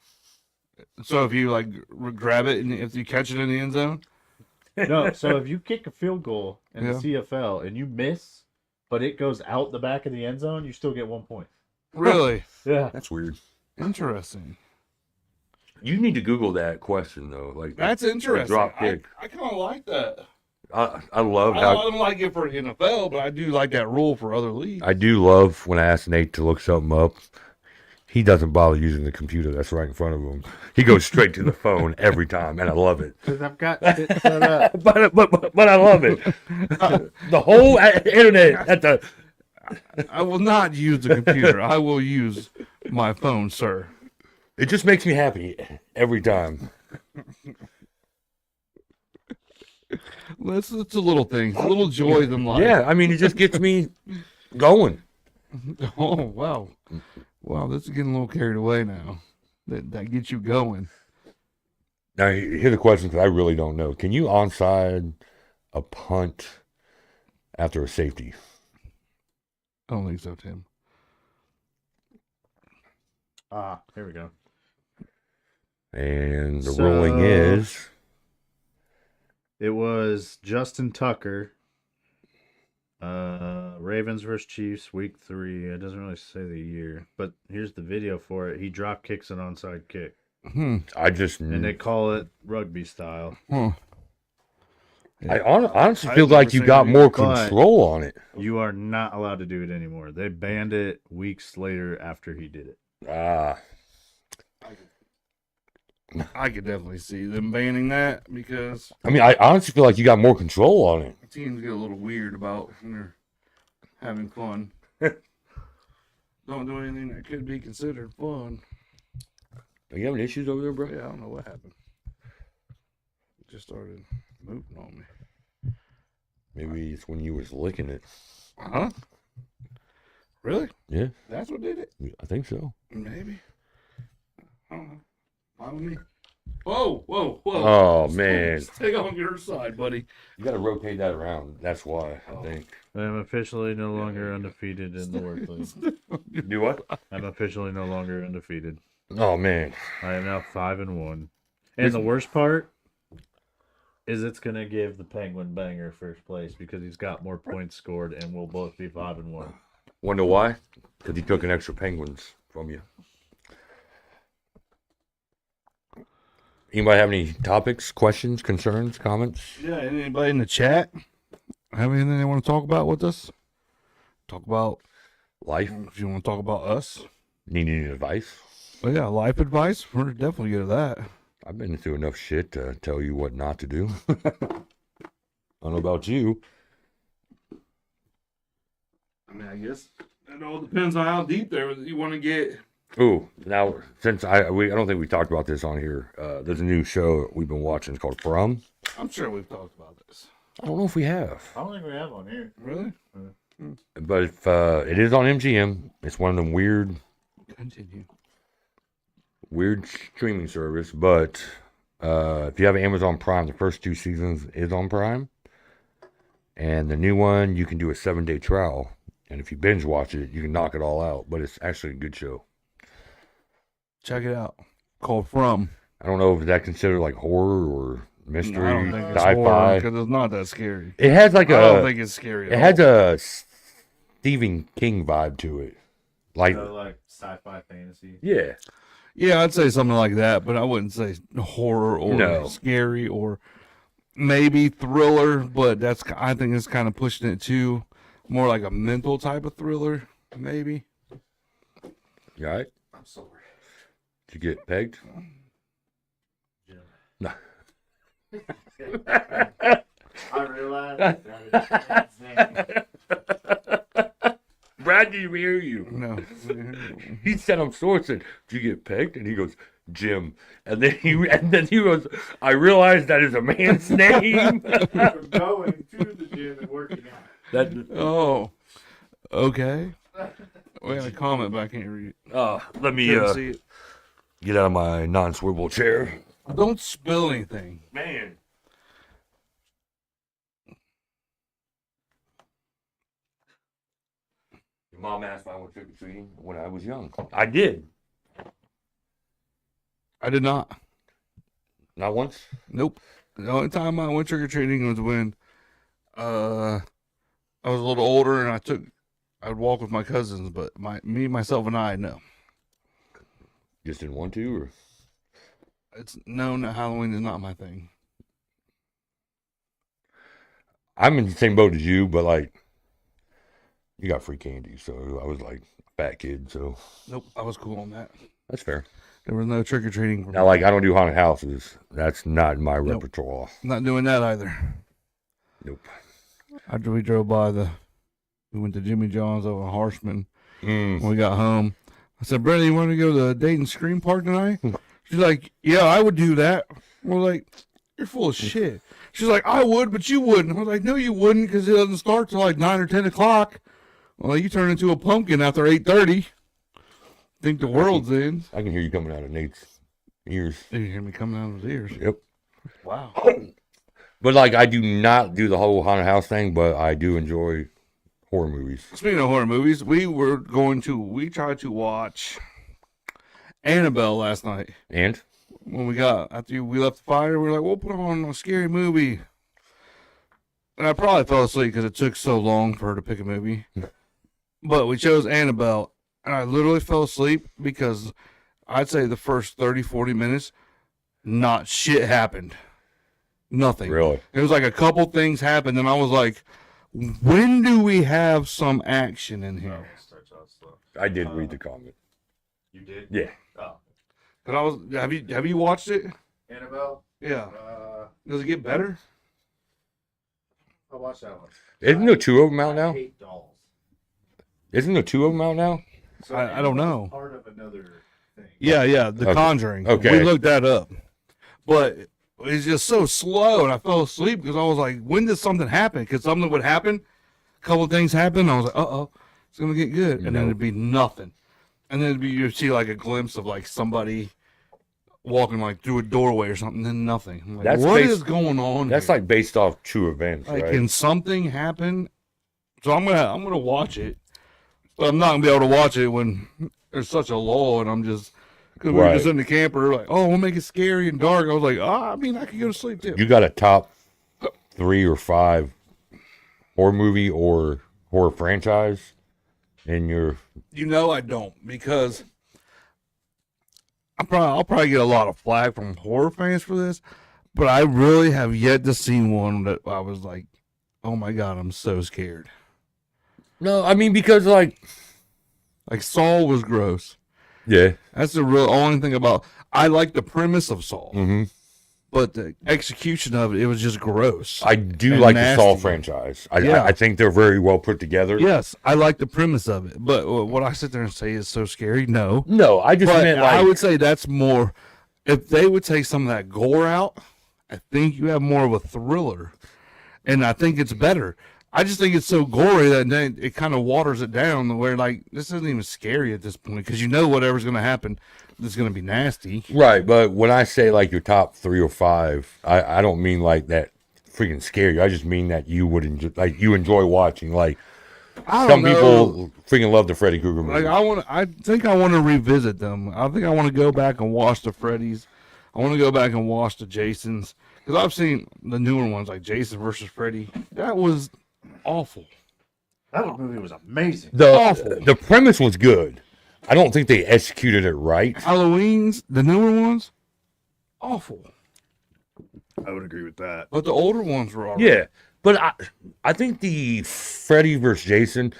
Speaker 2: So if you like grab it and if you catch it in the end zone,
Speaker 3: No, so if you kick a field goal in
Speaker 2: Yeah.
Speaker 3: the CFL and you miss, but it goes out the back of the end zone, you still get 1 point.
Speaker 2: really
Speaker 3: Yeah,
Speaker 1: That's weird.
Speaker 2: interesting.
Speaker 1: You need to Google that question though. Like
Speaker 2: That's interesting.
Speaker 1: drop kick.
Speaker 2: I kind of like that.
Speaker 1: I love
Speaker 2: I
Speaker 1: how
Speaker 2: don't like it for the NFL, but I do like that rule for other leagues.
Speaker 1: I do love when I ask Nate to look something up. He doesn't bother using the computer that's right in front of him. He goes straight to the phone every time, and I love it.
Speaker 3: because I've got it set up.
Speaker 1: But I love it. The whole internet at the
Speaker 2: I will not use the computer. I will use my phone, sir.
Speaker 1: it just makes me happy every time.
Speaker 2: It's the little things, little joys in life.
Speaker 1: Yeah, I mean it just gets me going.
Speaker 2: Oh wow, wow! This is getting a little carried away now. That gets you going.
Speaker 1: Now here's the question because I really don't know. Can you onside a punt after a safety?
Speaker 2: I don't think so, Tim.
Speaker 3: Here we go.
Speaker 1: And the
Speaker 3: So-
Speaker 1: ruling is
Speaker 3: It was Justin Tucker. Ravens versus Chiefs, week 3. It doesn't really say the year, but here's the video for it. He drop kicks an onside kick,
Speaker 1: I just
Speaker 3: and they call it rugby style.
Speaker 2: Huh.
Speaker 1: I honestly
Speaker 2: I've
Speaker 1: feel
Speaker 2: never
Speaker 1: like you
Speaker 2: seen
Speaker 1: got
Speaker 2: it,
Speaker 1: more
Speaker 3: but-
Speaker 1: control on it.
Speaker 3: You are not allowed to do it anymore. They banned it weeks later after he did it.
Speaker 2: I could definitely see them banning that because
Speaker 1: I mean, I honestly feel like you got more control on it.
Speaker 2: teams get a little weird about when they're having fun. Don't do anything that could be considered fun.
Speaker 1: Are you having issues over there, bro?
Speaker 2: Yeah, I don't know what happened. It just started moving on me.
Speaker 1: Maybe it's when you was licking it.
Speaker 2: Huh? Really?
Speaker 1: Yeah,
Speaker 2: That's what did it?
Speaker 1: I think so.
Speaker 2: Maybe. I don't know. Fine with me. Whoa, whoa, whoa.
Speaker 1: Oh, man.
Speaker 2: Stay on your side, buddy.
Speaker 1: You got to rotate that around. That's why, I think.
Speaker 3: I'm officially no longer undefeated in the work league.
Speaker 1: Do what?
Speaker 3: I'm officially no longer undefeated.
Speaker 1: Oh, man.
Speaker 3: I am now 5-1. And the worst part is it's gonna give the Penguin Banger first place because he's got more points scored, and we'll both be 5-1.
Speaker 1: Wonder why? Because he took an extra penguins from you. Anybody have any topics, questions, concerns, comments?
Speaker 2: Yeah, anybody in the chat have anything they want to talk about with us? Talk about,
Speaker 1: Life?
Speaker 2: if you want to talk about us.
Speaker 1: Need any advice?
Speaker 2: Well, yeah, life advice. We're definitely good at that.
Speaker 1: I've been through enough shit to tell you what not to do. I don't know about you.
Speaker 2: I mean, I guess it all depends on how deep there you want to get.
Speaker 1: Ooh, now since I don't think we talked about this on here. There's a new show we've been watching. It's called Prom.
Speaker 2: I'm sure we've talked about this.
Speaker 1: I don't know if we have,
Speaker 3: I don't think we have one here.
Speaker 2: Really?
Speaker 1: but if it is on MGM, it's one of them weird
Speaker 2: Continue.
Speaker 1: streaming service. But if you have Amazon Prime, the first 2 seasons is on Prime, and the new one you can do a 7-day trial. And if you binge watch it, you can knock it all out. But it's actually a good show.
Speaker 2: Check it out. Called From.
Speaker 1: I don't know if that considered like horror or mystery,
Speaker 2: I don't think it's
Speaker 1: sci-fi.
Speaker 2: because it's not that scary.
Speaker 1: It has like
Speaker 2: I don't
Speaker 1: a
Speaker 2: think it's scary.
Speaker 1: it has a Stephen King vibe to it. Like
Speaker 3: So, like sci-fi fantasy.
Speaker 1: yeah,
Speaker 2: Yeah, I'd say something like that, but I wouldn't say horror or
Speaker 1: No.
Speaker 2: scary or maybe thriller. But I think it's kind of pushing it to more like a mental type of thriller, maybe.
Speaker 1: you all right?
Speaker 2: I'm sorry.
Speaker 1: Did you get pegged?
Speaker 3: Jim.
Speaker 1: No.
Speaker 3: I realized that his name.
Speaker 1: Brad didn't hear you.
Speaker 2: No.
Speaker 1: He said I'm sore. Said, "Did you get pegged?" And he goes, "Jim." And then he goes, "I realized that is a man's name."
Speaker 3: From going to the gym and working out.
Speaker 1: That
Speaker 2: Oh, okay. We had a comment, but I can't read it.
Speaker 1: let me
Speaker 2: Couldn't see it.
Speaker 1: get out of my non-swivel chair.
Speaker 2: Don't spill anything.
Speaker 1: Man. Your mom asked if I went trick-or-treating when I was young. I did.
Speaker 2: I did not.
Speaker 1: Not once.
Speaker 2: Nope. The only time I went trick or treating was when I was a little older and I would walk with my cousins, but myself and I, no.
Speaker 1: Just didn't want to, or
Speaker 2: No, Halloween is not my thing.
Speaker 1: I'm in the same boat as you, but like, you got free candy, so I was like a fat kid, so
Speaker 2: Nope, I was cool on that.
Speaker 1: that's fair.
Speaker 2: There was no trick or treating.
Speaker 1: Now, like, I don't do haunted houses. That's not in my repertoire.
Speaker 2: Not doing that either.
Speaker 1: Nope.
Speaker 2: After we we went to Jimmy John's over in Harshman.
Speaker 1: Mm.
Speaker 2: When we got home, I said, "Brenda, you want to go to the Dayton Scream Park tonight?" She's like, "Yeah, I would do that." We're like, "You're full of shit." She's like, "I would, but you wouldn't." I was like, "No, you wouldn't, because it doesn't start till like 9 or 10 o'clock." Well, you turn into a pumpkin after 8:30. Think the world's in.
Speaker 1: I can hear you coming out of Nate's ears.
Speaker 2: You hear me coming out of his ears.
Speaker 1: Yep.
Speaker 2: Wow.
Speaker 1: But like, I do not do the whole haunted house thing, but I do enjoy horror movies.
Speaker 2: Speaking of horror movies, we tried to watch Annabelle last night.
Speaker 1: And
Speaker 2: When after we left the fire, we were like, we'll put on a scary movie. And I probably fell asleep because it took so long for her to pick a movie. But we chose Annabelle, and I literally fell asleep because I'd say the first 30, 40 minutes, not shit happened. Nothing.
Speaker 1: really,
Speaker 2: It was like a couple things happened, and I was like, when do we have some action in
Speaker 3: Oh,
Speaker 2: here?
Speaker 3: starts out slow.
Speaker 1: I did read the comment.
Speaker 3: You did?
Speaker 1: Yeah.
Speaker 3: Oh.
Speaker 2: But have you watched it?
Speaker 3: Annabelle?
Speaker 2: Yeah. Does it get better?
Speaker 3: I'll watch that one.
Speaker 1: Isn't there 2 of them out
Speaker 3: I
Speaker 1: now?
Speaker 3: hate dolls.
Speaker 1: Isn't there 2 of them out now?
Speaker 3: So
Speaker 2: I don't know.
Speaker 3: Part of another thing.
Speaker 2: Yeah, The
Speaker 1: Okay.
Speaker 2: Conjuring.
Speaker 1: Okay.
Speaker 2: We looked that up. But it's just so slow, and I fell asleep because I was like, when did something happen? Because something would happen, a couple of things happened, I was like, uh-oh, it's going to get good. And then
Speaker 1: Nope.
Speaker 2: it'd be nothing. And then you'd see like a glimpse of like somebody walking like through a doorway or something, then nothing. I'm like,
Speaker 1: That's
Speaker 2: what
Speaker 1: based-
Speaker 2: is going on
Speaker 1: That's
Speaker 2: here?
Speaker 1: like based off true events,
Speaker 2: Like,
Speaker 1: right?
Speaker 2: can something happen? So I'm gonna watch it, but I'm not gonna be able to watch it when there's such a lull, and I'm just because we were just
Speaker 1: Right.
Speaker 2: in the camper, like, oh, we'll make it scary and dark. I was like, I mean, I could go to sleep too.
Speaker 1: You got a top 3 or 5 horror movie or horror franchise in your?
Speaker 2: I don't, because I'll probably get a lot of flack from horror fans for this, but I really have yet to see one that I was like, oh my god, I'm so scared.
Speaker 1: No, I mean, because like
Speaker 2: Like Saw was gross.
Speaker 1: Yeah.
Speaker 2: That's the real only thing about. I like the premise of Saw,
Speaker 1: Mm-hmm.
Speaker 2: but the execution of it was just gross.
Speaker 1: I do
Speaker 2: And
Speaker 1: like the Saw
Speaker 2: nasty.
Speaker 1: franchise.
Speaker 2: Yeah.
Speaker 1: I think they're very well put together.
Speaker 2: Yes, I like the premise of it, but what I sit there and say is so scary. No,
Speaker 1: No, I just
Speaker 2: but
Speaker 1: meant like
Speaker 2: I would say that's more. If they would take some of that gore out, I think you have more of a thriller, and I think it's better. I just think it's so gory that then it kind of waters it down where like this isn't even scary at this point because you know whatever's going to happen is going to be nasty.
Speaker 1: right, but when I say like your top 3 or 5, I don't mean like that freaking scary. I just mean that you would enjoy, like you enjoy watching. Like
Speaker 2: I
Speaker 1: some
Speaker 2: don't know.
Speaker 1: people freaking love the Freddy Krueger
Speaker 2: Like
Speaker 1: movies.
Speaker 2: I think I want to revisit them. I think I want to go back and watch the Freddy's. I want to go back and watch the Jasons because I've seen the newer ones like Jason versus Freddy. That was awful.
Speaker 3: That movie was amazing.
Speaker 2: Awful.
Speaker 1: The premise was good. I don't think they executed it right.
Speaker 2: Halloween's the newer ones, awful.
Speaker 3: I would agree with that.
Speaker 2: But the older ones were all right.
Speaker 1: Yeah, but I think the Freddy versus Jason,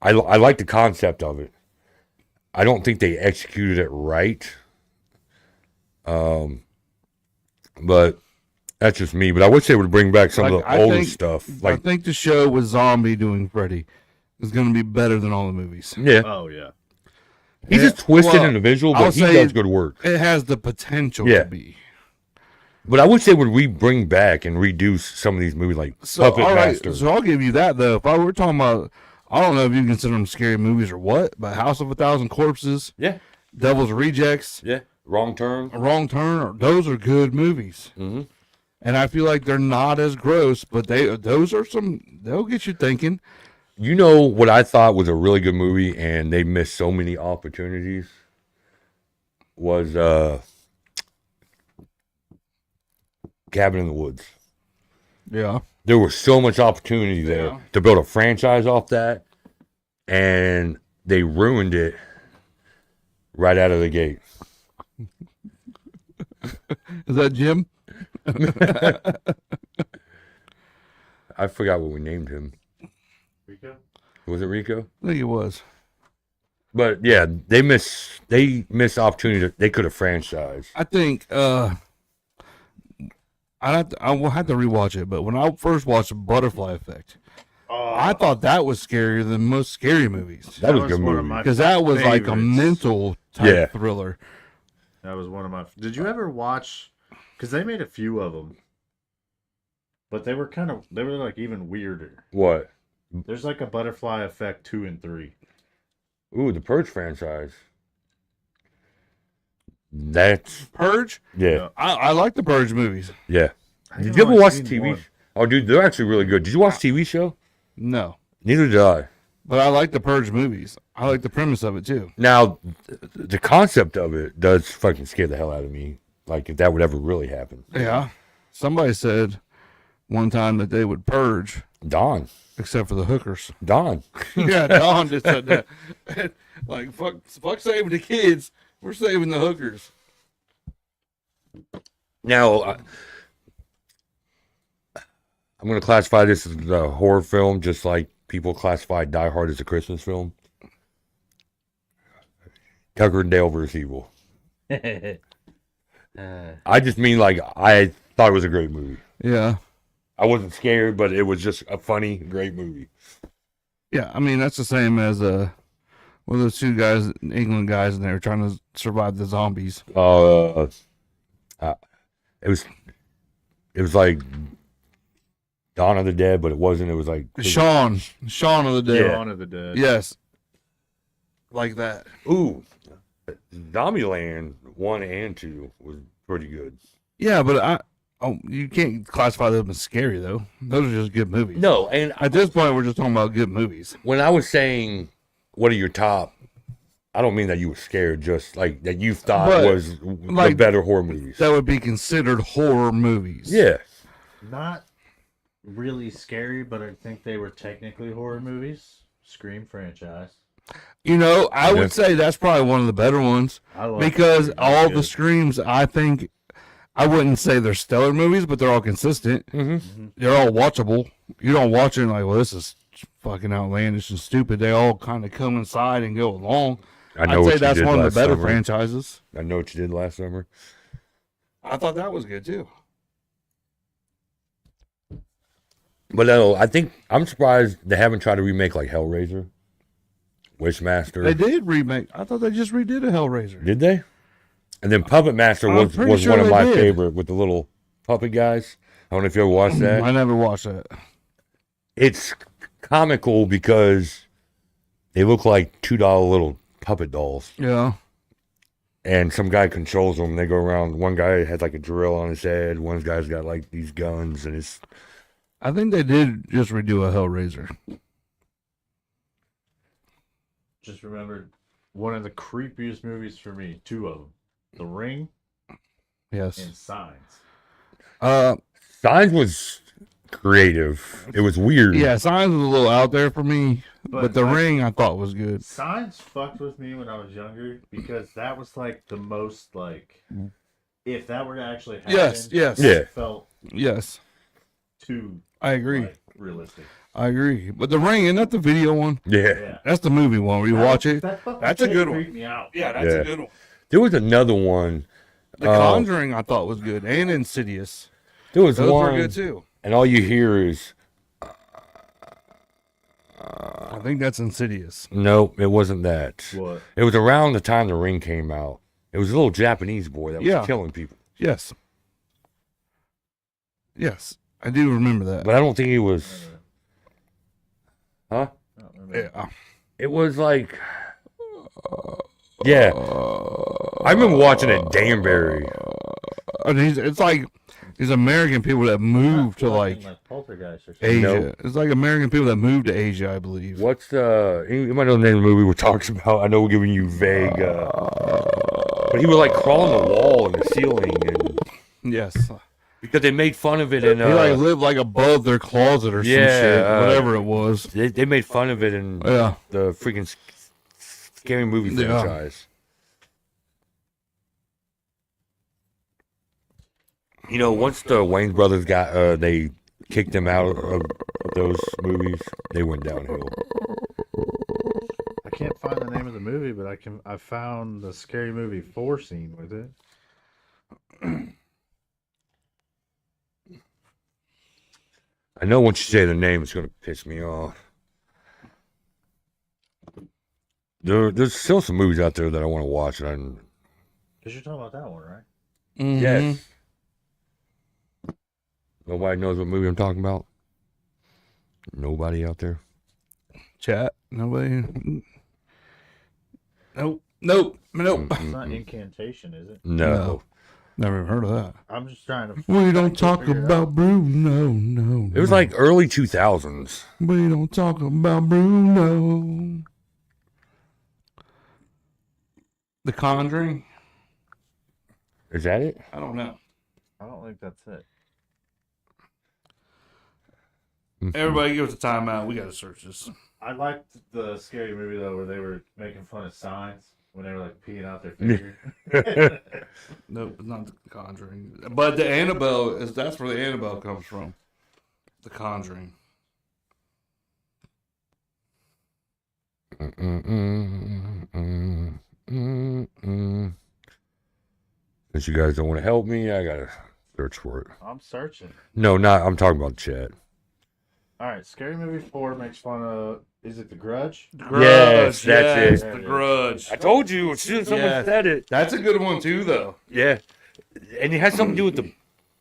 Speaker 1: I like the concept of it. I don't think they executed it right. But that's just me. But I wish they would bring back some of the older stuff.
Speaker 2: I
Speaker 1: Like,
Speaker 2: think the show with Zombie doing Freddy is going to be better than all the movies.
Speaker 1: yeah,
Speaker 3: Oh yeah.
Speaker 1: he's
Speaker 2: Yeah,
Speaker 1: just twisted
Speaker 2: well,
Speaker 1: in the visual,
Speaker 2: I'll
Speaker 1: but he
Speaker 2: say-
Speaker 1: does good work.
Speaker 2: It has the potential
Speaker 1: Yeah.
Speaker 2: to be.
Speaker 1: But I wish they would bring back and reduce some of these movies, like
Speaker 2: So,
Speaker 1: Puppet
Speaker 2: all right,
Speaker 1: Master.
Speaker 2: so I'll give you that though. If I were talking about, I don't know if you consider them scary movies or what, but House of a Thousand Corpses,
Speaker 1: Yeah,
Speaker 2: Devil's Rejects,
Speaker 1: yeah. Wrong Turn.
Speaker 2: Wrong Turn, those are good movies.
Speaker 1: Mm-hmm.
Speaker 2: And I feel like they're not as gross, but those are some. They'll get you thinking.
Speaker 1: You know what I thought was a really good movie, and they missed so many opportunities. Was Cabin in the Woods.
Speaker 2: Yeah,
Speaker 1: There was so much opportunity there
Speaker 2: Yeah.
Speaker 1: to build a franchise off that, and they ruined it right out of the gate.
Speaker 2: is that Jim?
Speaker 1: I forgot what we named him.
Speaker 3: Rico?
Speaker 1: Was it Rico?
Speaker 2: I think it was.
Speaker 1: But yeah, they missed opportunity. They could have franchised.
Speaker 2: I think I will have to rewatch it. But when I first watched Butterfly Effect, I thought that was scarier than most scary movies
Speaker 1: That was a good
Speaker 3: one of
Speaker 1: movie.
Speaker 3: my
Speaker 2: because that was like a
Speaker 3: favorites.
Speaker 2: mental type
Speaker 1: Yeah.
Speaker 2: thriller.
Speaker 3: That was one of my. Did you ever watch? Because they made a few of them, but they were like even weirder.
Speaker 1: What?
Speaker 3: There's like a Butterfly Effect 2 and 3.
Speaker 1: Ooh, the Purge franchise. That's
Speaker 2: Purge.
Speaker 1: yeah,
Speaker 2: I like the Purge movies.
Speaker 1: yeah.
Speaker 3: I
Speaker 1: Did
Speaker 3: think
Speaker 1: you
Speaker 3: I've
Speaker 1: ever
Speaker 3: only
Speaker 1: watch the
Speaker 3: seen
Speaker 1: TV?
Speaker 3: one.
Speaker 1: Oh, dude, they're actually really good. Did you watch the TV show?
Speaker 2: No,
Speaker 1: Neither did I.
Speaker 2: but I like the Purge movies. I like the premise of it too.
Speaker 1: Now, the concept of it does fucking scare the hell out of me. Like, if that would ever really happen.
Speaker 2: Yeah. Somebody said one time that they would purge
Speaker 1: Don.
Speaker 2: except for the hookers.
Speaker 1: Don.
Speaker 2: Yeah, Don just said that. Like fuck saving the kids. We're saving the hookers.
Speaker 1: Now, I'm going to classify this as a horror film, just like people classify Die Hard as a Christmas film. Tucker and Dale versus Evil. I just mean, like, I thought it was a great movie.
Speaker 2: Yeah.
Speaker 1: I wasn't scared, but it was just a funny, great movie.
Speaker 2: Yeah, I mean that's the same as one of those two guys, England guys, and they were trying to survive the zombies.
Speaker 1: It was like Dawn of the Dead, but it wasn't. It was like
Speaker 2: Shaun of the Dead.
Speaker 3: Dawn of the Dead.
Speaker 2: Yes. Like that.
Speaker 1: Ooh, Zombieland 1 and 2 was pretty good.
Speaker 2: Yeah, but you can't classify them as scary though. Those are just good movies.
Speaker 1: No, and
Speaker 2: At this point, we're just talking about good movies.
Speaker 1: when I was saying what are your top, I don't mean that you were scared, just like that you thought
Speaker 2: But,
Speaker 1: was the
Speaker 2: like,
Speaker 1: better horror movies.
Speaker 2: That would be considered horror movies.
Speaker 1: Yeah,
Speaker 3: Not really scary, but I think they were technically horror movies. Scream franchise.
Speaker 2: You know, I
Speaker 1: Yeah.
Speaker 2: would say that's probably one of the better ones
Speaker 3: I love
Speaker 2: because
Speaker 3: Scream.
Speaker 2: all
Speaker 3: Good.
Speaker 2: the Screams, I think, I wouldn't say they're stellar movies, but they're all consistent.
Speaker 1: mm-hmm.
Speaker 2: They're all watchable. You don't watch it and like, well, this is fucking outlandish and stupid. They all kind of coincide and go along.
Speaker 1: I know
Speaker 2: I'd
Speaker 1: what
Speaker 2: say
Speaker 1: you
Speaker 2: that's
Speaker 1: did
Speaker 2: one of
Speaker 1: last
Speaker 2: the better
Speaker 1: summer.
Speaker 2: franchises.
Speaker 1: I know what you did last summer.
Speaker 2: I thought that was good too.
Speaker 1: But no, I think I'm surprised they haven't tried to remake like Hellraiser, Wishmaster.
Speaker 2: They did remake. I thought they just redid a Hellraiser.
Speaker 1: Did they? And then Puppet Master
Speaker 2: I'm
Speaker 1: was
Speaker 2: pretty sure
Speaker 1: one of
Speaker 2: they
Speaker 1: my
Speaker 2: did.
Speaker 1: favorite with the little puppet guys. I don't know if you ever watched that.
Speaker 2: I never watched that.
Speaker 1: It's comical because they look like $2 little puppet dolls.
Speaker 2: Yeah.
Speaker 1: And some guy controls them. They go around. One guy has like a drill on his head. One guy's got like these guns, and it's.
Speaker 2: I think they did just redo a Hellraiser.
Speaker 3: Just remembered one of the creepiest movies for me. Two of them: The Ring
Speaker 2: Yes.
Speaker 3: and Signs.
Speaker 1: Signs was creative. It was weird.
Speaker 2: Yeah, Signs was a little out there for me, but The
Speaker 3: like,
Speaker 2: Ring I thought was good.
Speaker 3: Signs fucked with me when I was younger because that was like the most like, if that were to actually happen,
Speaker 2: Yes.
Speaker 1: Yeah.
Speaker 3: it felt
Speaker 2: Yes.
Speaker 3: too
Speaker 2: I agree.
Speaker 3: like, realistic.
Speaker 2: I agree. But The Ring, isn't that the video one?
Speaker 1: Yeah.
Speaker 3: Yeah,
Speaker 2: That's the movie one where you watch it. That's a good one.
Speaker 3: Freaked me out.
Speaker 2: Yeah, that's
Speaker 1: Yeah.
Speaker 2: a good one.
Speaker 1: There was another one.
Speaker 2: The Conjuring I thought was good, and Insidious.
Speaker 1: There was
Speaker 2: Those
Speaker 1: one.
Speaker 2: were good too.
Speaker 1: And all you hear is,
Speaker 2: I think that's Insidious.
Speaker 1: nope, it wasn't that.
Speaker 3: What?
Speaker 1: It was around the time The Ring came out. It was a little Japanese boy that was
Speaker 2: Yeah.
Speaker 1: killing people.
Speaker 2: Yes. Yes, I do remember that.
Speaker 1: But I don't think he was. Huh?
Speaker 3: I don't remember.
Speaker 2: Yeah.
Speaker 1: It was like. Yeah. I remember watching it, Danbury.
Speaker 2: And it's like these American people that moved to like
Speaker 3: Poltergeist or something.
Speaker 2: Asia.
Speaker 1: Nope.
Speaker 2: It's like American people that moved to Asia, I believe.
Speaker 1: What's you might know the name of the movie we're talking about. I know we're giving you vague. But he would like crawl on the wall and the ceiling, and
Speaker 2: Yes.
Speaker 1: because they made fun of it in.
Speaker 2: He like lived like above their closet or some
Speaker 1: Yeah,
Speaker 2: shit, whatever it was.
Speaker 1: They made fun of it in
Speaker 2: Yeah.
Speaker 1: the freaking scary movie
Speaker 2: Yeah.
Speaker 1: franchise. You know, once the Wayne brothers got, they kicked them out of those movies, they went downhill.
Speaker 3: I can't find the name of the movie, but I found the Scary Movie 4 scene with it.
Speaker 1: I know once you say the name, it's going to piss me off. There's still some movies out there that I want to watch. And
Speaker 3: Because you're talking about that one, right?
Speaker 2: Mhm.
Speaker 1: yes. Nobody knows what movie I'm talking about? Nobody out there?
Speaker 2: Chat. Nobody. Nope. Nope. Nope.
Speaker 3: It's not Incantation, is it?
Speaker 1: No.
Speaker 2: No. Never heard of that.
Speaker 3: I'm just trying to.
Speaker 2: We don't
Speaker 3: to
Speaker 2: talk
Speaker 3: figure it
Speaker 2: about
Speaker 3: out.
Speaker 2: Bruno. No.
Speaker 1: It was like early 2000s.
Speaker 2: We don't talk about Bruno. The Conjuring?
Speaker 1: Is that it?
Speaker 2: I don't know.
Speaker 3: I don't think that's it.
Speaker 2: Everybody give us a timeout. We got to search this.
Speaker 3: I liked the Scary Movie though, where they were making fun of signs when they were like peeing out their finger.
Speaker 2: Nope, it's not The Conjuring. But the Annabelle, that's where the Annabelle comes from. The Conjuring.
Speaker 1: Since you guys don't want to help me, I gotta search for it.
Speaker 3: I'm searching.
Speaker 1: No, not. I'm talking about chat.
Speaker 3: All right, Scary Movie 4 makes fun of. Is it The Grudge?
Speaker 2: The Grudge.
Speaker 1: Yes, that's
Speaker 3: it.
Speaker 2: The Grudge.
Speaker 1: I told you as soon as someone
Speaker 2: Yes.
Speaker 1: said it.
Speaker 2: That's a good one, too, though.
Speaker 1: Yeah, and it has something to do with the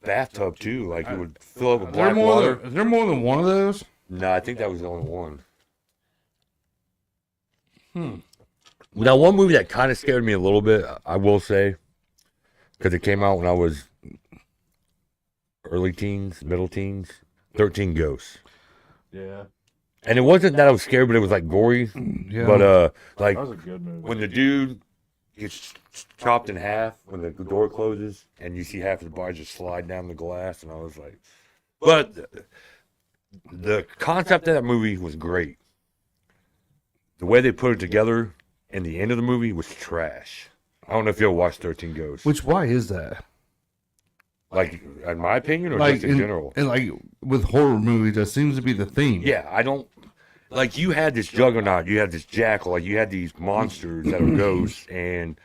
Speaker 1: bathtub too. Like it would fill up with
Speaker 2: Is there
Speaker 1: black water.
Speaker 2: is there more than one of those?
Speaker 1: No, I think that was the only one.
Speaker 2: Hmm.
Speaker 1: Now, one movie that kind of scared me a little bit, I will say, because it came out when I was early teens, middle teens, 13 Ghosts.
Speaker 3: Yeah,
Speaker 1: And it wasn't that I was scared, but it was like gory.
Speaker 2: Yeah.
Speaker 1: But like
Speaker 3: that was a good movie.
Speaker 1: when the dude gets chopped in half when the door closes and you see half his body just slide down the glass, and I was like, but the concept of that movie was great. The way they put it together in the end of the movie was trash. I don't know if you ever watched 13 Ghosts.
Speaker 2: Why is that?
Speaker 1: Like, in my opinion, or
Speaker 2: Like
Speaker 1: just in general?
Speaker 2: And like with horror movies, that seems to be the theme.
Speaker 1: Yeah, I don't. like you had this juggernaut, you had this jackal, like you had these monsters that are ghosts, and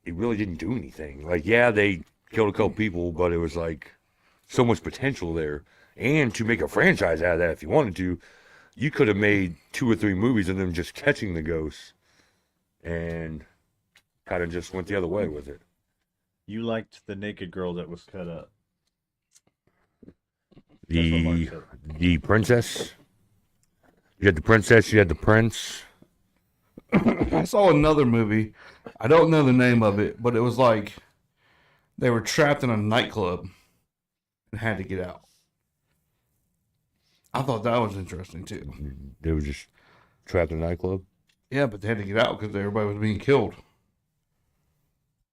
Speaker 1: it really didn't do anything. Like, yeah, they killed a couple people, but it was like so much potential there. And to make a franchise out of that, if you wanted to, you could have made 2 or 3 movies of them just catching the ghosts, and kind of just went the other way with it.
Speaker 3: You liked the naked girl that was cut up. That's what Mark said.
Speaker 1: The princess. You had the princess. You had the prince.
Speaker 2: I saw another movie. I don't know the name of it, but it was like they were trapped in a nightclub and had to get out. I thought that was interesting too.
Speaker 1: They were just trapped in a nightclub.
Speaker 2: Yeah, but they had to get out because everybody was being killed.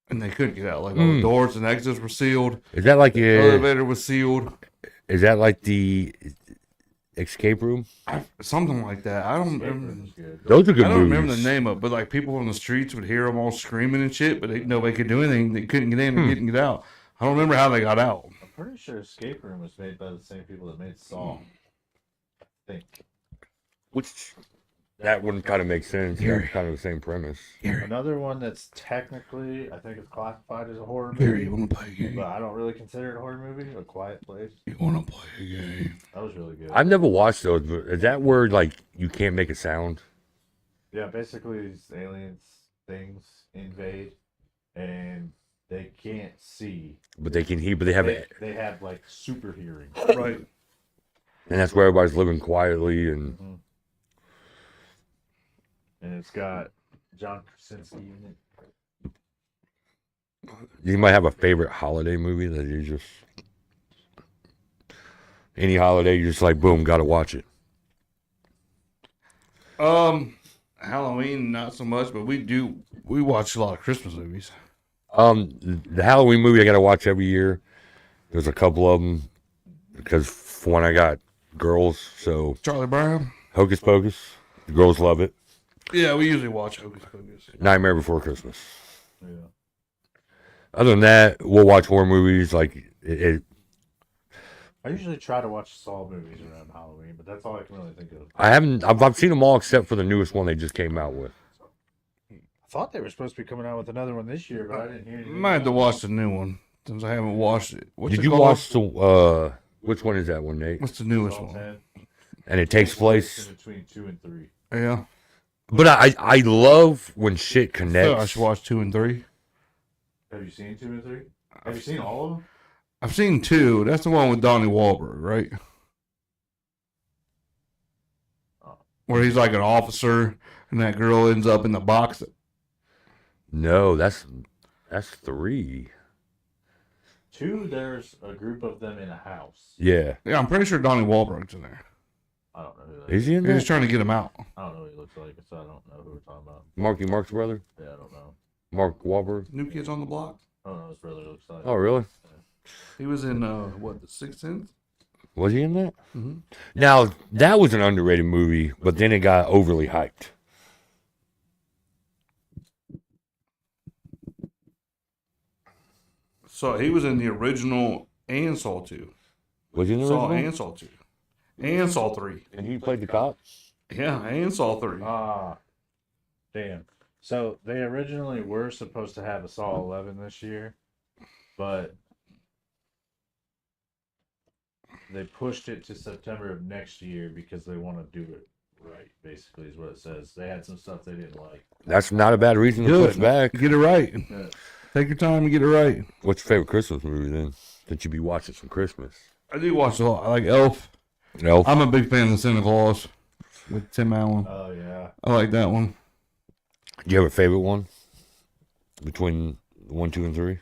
Speaker 2: And they couldn't get out. Like all the doors and exits were sealed.
Speaker 1: Is that like
Speaker 2: The elevator was sealed.
Speaker 1: Is that like the escape room?
Speaker 2: Something like that. I don't
Speaker 3: Escape
Speaker 2: remember.
Speaker 3: Room was good.
Speaker 1: Those are good
Speaker 2: I don't
Speaker 1: movies.
Speaker 2: remember the name of it, but like people on the streets would hear them all screaming and shit, but nobody could do anything. They couldn't get in and couldn't get out. I don't remember how they got out.
Speaker 3: I'm pretty sure Escape Room was made by the same people that made Saw. I think.
Speaker 1: Which that wouldn't kind of make sense. That's kind of the same premise.
Speaker 3: Another one that's technically, I think it's classified as a horror
Speaker 2: Gary,
Speaker 3: movie,
Speaker 2: you want to play a game?
Speaker 3: but I don't really consider it a horror movie. A Quiet Place.
Speaker 2: You want to play a game?
Speaker 3: That was really good.
Speaker 1: I've never watched those, but is that where like you can't make a sound?
Speaker 3: Yeah, basically these aliens things invade, and they can't see.
Speaker 1: But they can hear, but they have it,
Speaker 3: They have like super hearing.
Speaker 2: Right.
Speaker 1: and that's where everybody's living quietly. And
Speaker 3: And it's got John Krasinski in it.
Speaker 1: you might have a favorite holiday movie that you just any holiday you're just like boom, gotta watch it.
Speaker 2: Halloween not so much, but we watch a lot of Christmas movies.
Speaker 1: The Halloween movie I gotta watch every year. There's a couple of them because for one I got girls, so
Speaker 2: Charlie Brown.
Speaker 1: Hocus Pocus, the girls love it.
Speaker 2: Yeah, we usually watch Hocus Pocus.
Speaker 1: Nightmare Before Christmas.
Speaker 3: Yeah.
Speaker 1: Other than that, we'll watch horror movies like
Speaker 3: I usually try to watch Saw movies around Halloween, but that's all I can really think of.
Speaker 1: I've seen them all except for the newest one they just came out with.
Speaker 3: I thought they were supposed to be coming out with another one this year, but I didn't hear anything.
Speaker 2: Might have to watch the new one since I haven't watched it. What's
Speaker 1: Did
Speaker 2: it
Speaker 1: you
Speaker 2: called?
Speaker 1: watch the which one is that one, Nate?
Speaker 2: What's the newest
Speaker 3: Saw
Speaker 2: one?
Speaker 3: 10.
Speaker 1: And it takes place.
Speaker 3: in between 2 and 3.
Speaker 2: Yeah.
Speaker 1: But I love when shit
Speaker 2: So I
Speaker 1: connects.
Speaker 2: should watch 2 and 3.
Speaker 3: Have you seen 2 and 3? Have you seen all of them?
Speaker 2: I've seen 2. That's the one with Donnie Wahlberg, right?
Speaker 3: Oh.
Speaker 2: Where he's like an officer, and that girl ends up in the box.
Speaker 1: No, that's 3.
Speaker 3: 2, there's a group of them in a house.
Speaker 1: Yeah.
Speaker 2: Yeah, I'm pretty sure Donnie Wahlberg's in there.
Speaker 3: I don't know who that is.
Speaker 1: Is he in
Speaker 2: He's
Speaker 1: there?
Speaker 2: just trying to get him out.
Speaker 3: I don't know what he looks like, so I don't know who we're talking about.
Speaker 1: Mark's brother?
Speaker 3: Yeah, I don't know.
Speaker 1: Mark Wahlberg?
Speaker 2: New Kids on the Block.
Speaker 3: I don't know what his brother looks like.
Speaker 1: Oh, really?
Speaker 2: He was in The Sixth Sense.
Speaker 1: Was he in that?
Speaker 2: Mhm.
Speaker 1: Now, that was an underrated movie, but then it got overly hyped.
Speaker 2: So he was in the original and Saw 2.
Speaker 1: Was he in the
Speaker 2: Saw
Speaker 1: original?
Speaker 2: and Saw 2. And Saw 3.
Speaker 1: And he played the cop?
Speaker 2: Yeah, and Saw 3.
Speaker 3: Ah, damn. So they originally were supposed to have a Saw 11 this year, but they pushed it to September of next year because they want to do it right, basically, is what it says. They had some stuff they didn't like.
Speaker 1: That's not a bad reason to
Speaker 2: Good.
Speaker 1: push back.
Speaker 2: Get it right.
Speaker 3: Yeah.
Speaker 2: Take your time and get it right.
Speaker 1: What's your favorite Christmas movie then? That you be watching some Christmas?
Speaker 2: I do watch a lot. I like Elf.
Speaker 1: Elf.
Speaker 2: I'm a big fan of Santa Claus with Tim Allen.
Speaker 3: Oh, yeah.
Speaker 2: I like that one.
Speaker 1: Do you have a favorite one? Between 1, 2, and 3?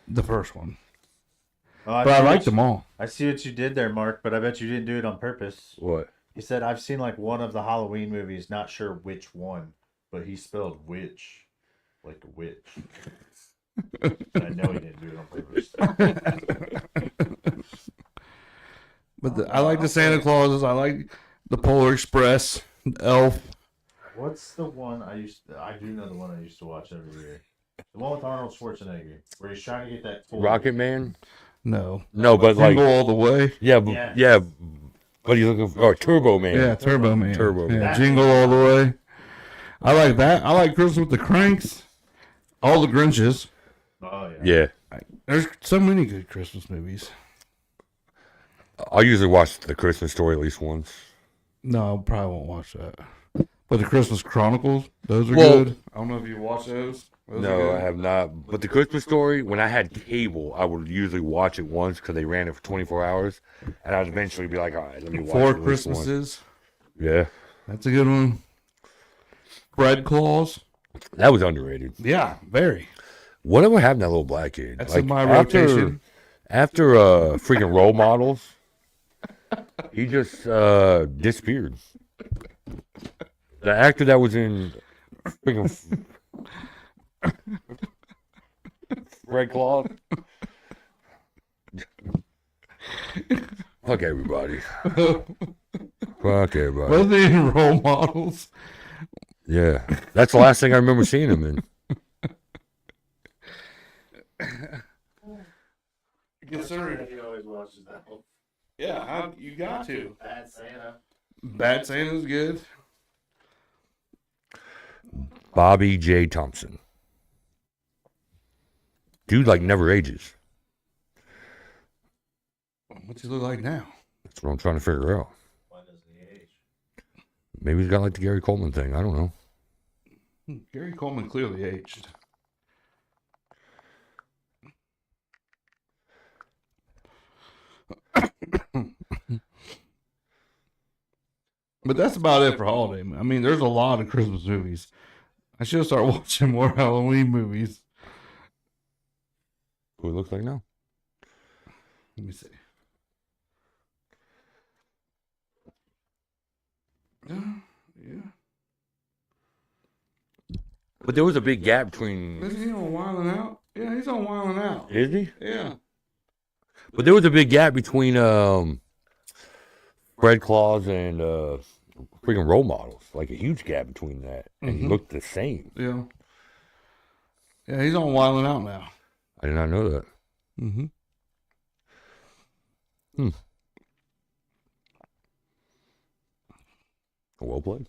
Speaker 2: The first one.
Speaker 3: Oh,
Speaker 2: But I like them all.
Speaker 3: I see what you did there, Mark, but I bet you didn't do it on purpose.
Speaker 1: What?
Speaker 3: He said, I've seen like one of the Halloween movies, not sure which one, but he spelled witch like a witch. I know he didn't do it on purpose.
Speaker 2: But I like the Santa Clauses. I like the Polar Express, Elf.
Speaker 3: What's the one I do know the one I used to watch every year. The one with Arnold Schwarzenegger, where he's trying to get that toy.
Speaker 1: Rocket Man?
Speaker 2: No.
Speaker 1: No, but like,
Speaker 2: Jingle All the Way.
Speaker 1: yeah,
Speaker 3: Yes.
Speaker 1: yeah. What are you looking for? Oh, Turbo Man.
Speaker 2: Yeah, Turbo Man.
Speaker 1: Turbo
Speaker 2: Yeah,
Speaker 1: Man.
Speaker 2: Jingle All the Way. I like that. I like Christmas with the Cranks. All the Grinches.
Speaker 3: Oh yeah.
Speaker 1: Yeah.
Speaker 2: There's so many good Christmas movies.
Speaker 1: I usually watch The Christmas Story at least once.
Speaker 2: No, I probably won't watch that. But the Christmas Chronicles, those are
Speaker 1: Well-
Speaker 2: good. I don't know if you watch those. Those are
Speaker 1: No,
Speaker 2: good.
Speaker 1: I have not. But The Christmas Story, when I had cable, I would usually watch it once because they ran it for 24 hours. And I'd eventually be like, all right, let me watch
Speaker 2: Four
Speaker 1: it at least once.
Speaker 2: Christmases.
Speaker 1: Yeah.
Speaker 2: That's a good one. Bread Claws.
Speaker 1: That was underrated.
Speaker 2: Yeah, very.
Speaker 1: Whatever happened to that little black kid?
Speaker 2: That's in my rotation.
Speaker 1: After freaking Role Models, he just disappeared. The actor that was in freaking Red Claw. Fuck everybody. Fuck everybody.
Speaker 2: Wasn't he in Role Models?
Speaker 1: Yeah. That's the last thing I remember seeing him in.
Speaker 2: Considering,
Speaker 3: He always watches that one.
Speaker 2: yeah, you got to.
Speaker 3: Bad Santa.
Speaker 2: Bad Santa's good.
Speaker 1: Bobby J. Thompson. Dude, like, never ages.
Speaker 2: What's he look like now?
Speaker 1: That's what I'm trying to figure out.
Speaker 3: Why doesn't he age?
Speaker 1: Maybe he's got, like, the Gary Coleman thing. I don't know.
Speaker 2: Gary Coleman clearly aged. But that's about it for holiday. I mean, there's a lot of Christmas movies. I should start watching more Halloween movies.
Speaker 1: Who it looks like now?
Speaker 2: Let me see. Yeah.
Speaker 1: But there was a big gap between...
Speaker 2: Isn't he on Wildin' Out? Yeah, he's on Wildin' Out.
Speaker 1: Is he?
Speaker 2: Yeah.
Speaker 1: But there was a big gap between Fred Claus and freaking Role Models. Like a huge gap between that. And he
Speaker 2: Mhm.
Speaker 1: looked the same.
Speaker 2: Yeah. Yeah, he's on Wildin' Out now.
Speaker 1: I did not know that.
Speaker 2: Mm-hmm.
Speaker 1: Well played.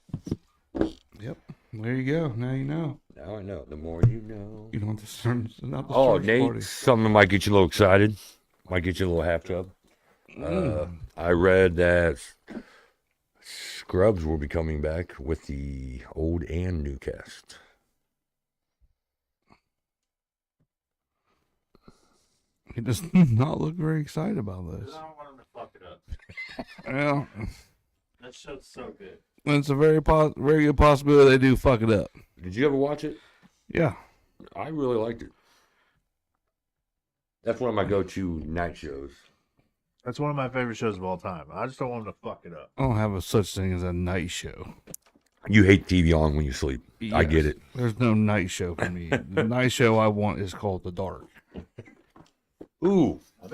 Speaker 2: Yep. There you go. Now you know.
Speaker 1: Now I know. The more you know.
Speaker 2: You don't want to start not the
Speaker 1: Oh,
Speaker 2: search
Speaker 1: Nate,
Speaker 2: party.
Speaker 1: something that might get you a little excited. Might get you a little half tub. I read that Scrubs will be coming back with the old and new cast.
Speaker 2: He does not look very excited about
Speaker 3: I
Speaker 2: this.
Speaker 3: don't want him to fuck it up.
Speaker 2: Well,
Speaker 3: That show's so good.
Speaker 2: it's a very good possibility they do fuck it up.
Speaker 1: Did you ever watch it?
Speaker 2: Yeah.
Speaker 1: I really liked it. That's one of my go-to night shows.
Speaker 3: That's one of my favorite shows of all time. I just don't want him to fuck it up.
Speaker 2: I don't have a such thing as a night show.
Speaker 1: You hate TV on when you sleep. I get it.
Speaker 2: There's no night show for me. The night show I want is called The Dark.
Speaker 1: Ooh,
Speaker 3: I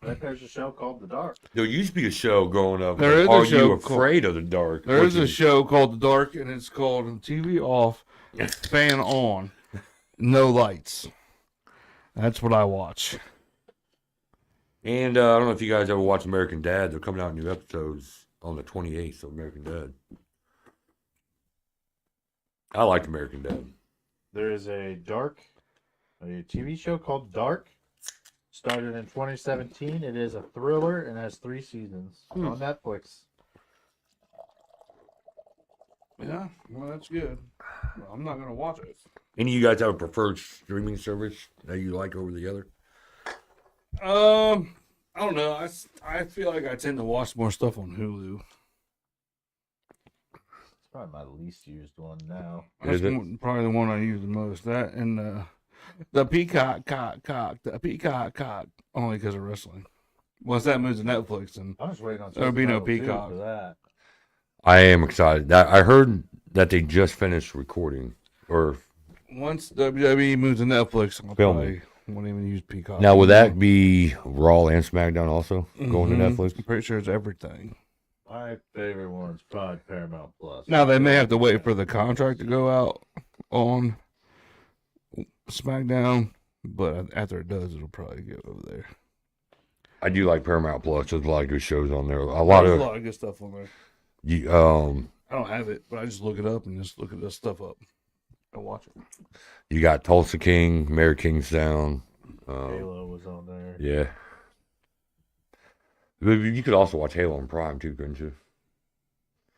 Speaker 3: bet there's a show called The Dark.
Speaker 1: there used to be a show growing up.
Speaker 2: There is a
Speaker 1: Are
Speaker 2: show
Speaker 1: you afraid of the dark?
Speaker 2: There is a show called The Dark, and it's called TV Off, Fan On, No Lights. That's what I watch.
Speaker 1: And I don't know if you guys ever watch American Dad. They're coming out new episodes on the 28th of American Dad. I like American Dad.
Speaker 3: There is a TV show called Dark. Started in 2017. It is a thriller and has 3 seasons on Netflix.
Speaker 2: Yeah, well, that's good. Well, I'm not going to watch it.
Speaker 1: Any of you guys have a preferred streaming service that you like over the other?
Speaker 2: I don't know. I feel like I tend to watch more stuff on Hulu.
Speaker 3: It's probably my least used one now.
Speaker 2: That's
Speaker 1: Is it?
Speaker 2: probably the one I use the most. That and the Peacock cock, only because of wrestling. Once that moves to Netflix, and
Speaker 3: I'm just waiting on.
Speaker 2: There'll be no
Speaker 3: Title II
Speaker 2: Peacock.
Speaker 3: for that.
Speaker 1: I am excited. I heard that they just finished recording. Or
Speaker 2: once WWE moves to Netflix, I'll
Speaker 1: Filming.
Speaker 2: probably won't even use Peacock.
Speaker 1: now, will that be Raw and SmackDown also going to
Speaker 2: Mhm.
Speaker 1: Netflix?
Speaker 2: I'm pretty sure it's everything.
Speaker 3: My favorite one's probably Paramount Plus.
Speaker 2: Now they may have to wait for the contract to go out on SmackDown, but after it does, it'll probably go over there.
Speaker 1: I do like Paramount Plus. There's a lot of good shows on there. A lot
Speaker 2: There's
Speaker 1: of
Speaker 2: a lot of good stuff on there.
Speaker 1: you,
Speaker 2: I don't have it, but I just look it up and just look at this stuff up and watch it.
Speaker 1: you got Tulsa King, Mayor Kingstown.
Speaker 3: Halo was on there.
Speaker 1: Yeah. But you could also watch Halo on Prime too, couldn't you?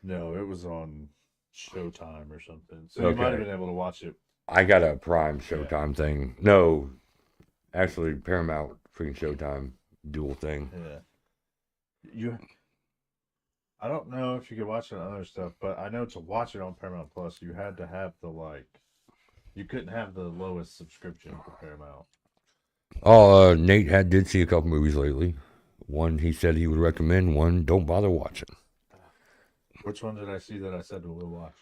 Speaker 3: No, it was on Showtime or something. So you might have
Speaker 1: Okay.
Speaker 3: been able to watch it.
Speaker 1: I got a Prime Showtime thing. No, actually Paramount freaking Showtime dual thing.
Speaker 3: Yeah. I don't know if you could watch it on other stuff, but I know to watch it on Paramount Plus, you had to have you couldn't have the lowest subscription for Paramount.
Speaker 1: Oh, Nate did see a couple movies lately. One he said he would recommend. One don't bother watching.
Speaker 3: Which one did I see that I said we'll watch?